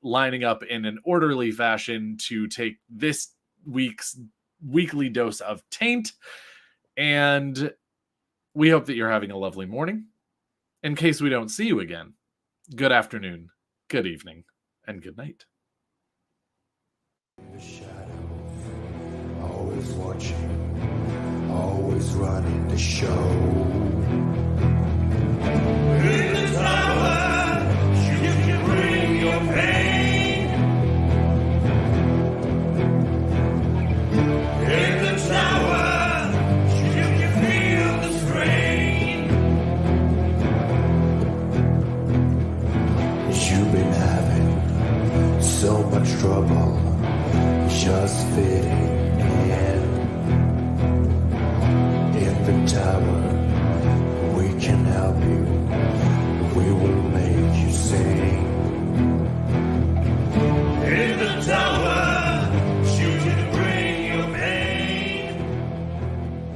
lining up in an orderly fashion to take this week's weekly dose of taint. And we hope that you're having a lovely morning. In case we don't see you again, good afternoon, good evening, and good night. The shadows, always watching, always running the show. In the tower, you can bring your pain. In the tower, you can feel the strain. trouble, just fitting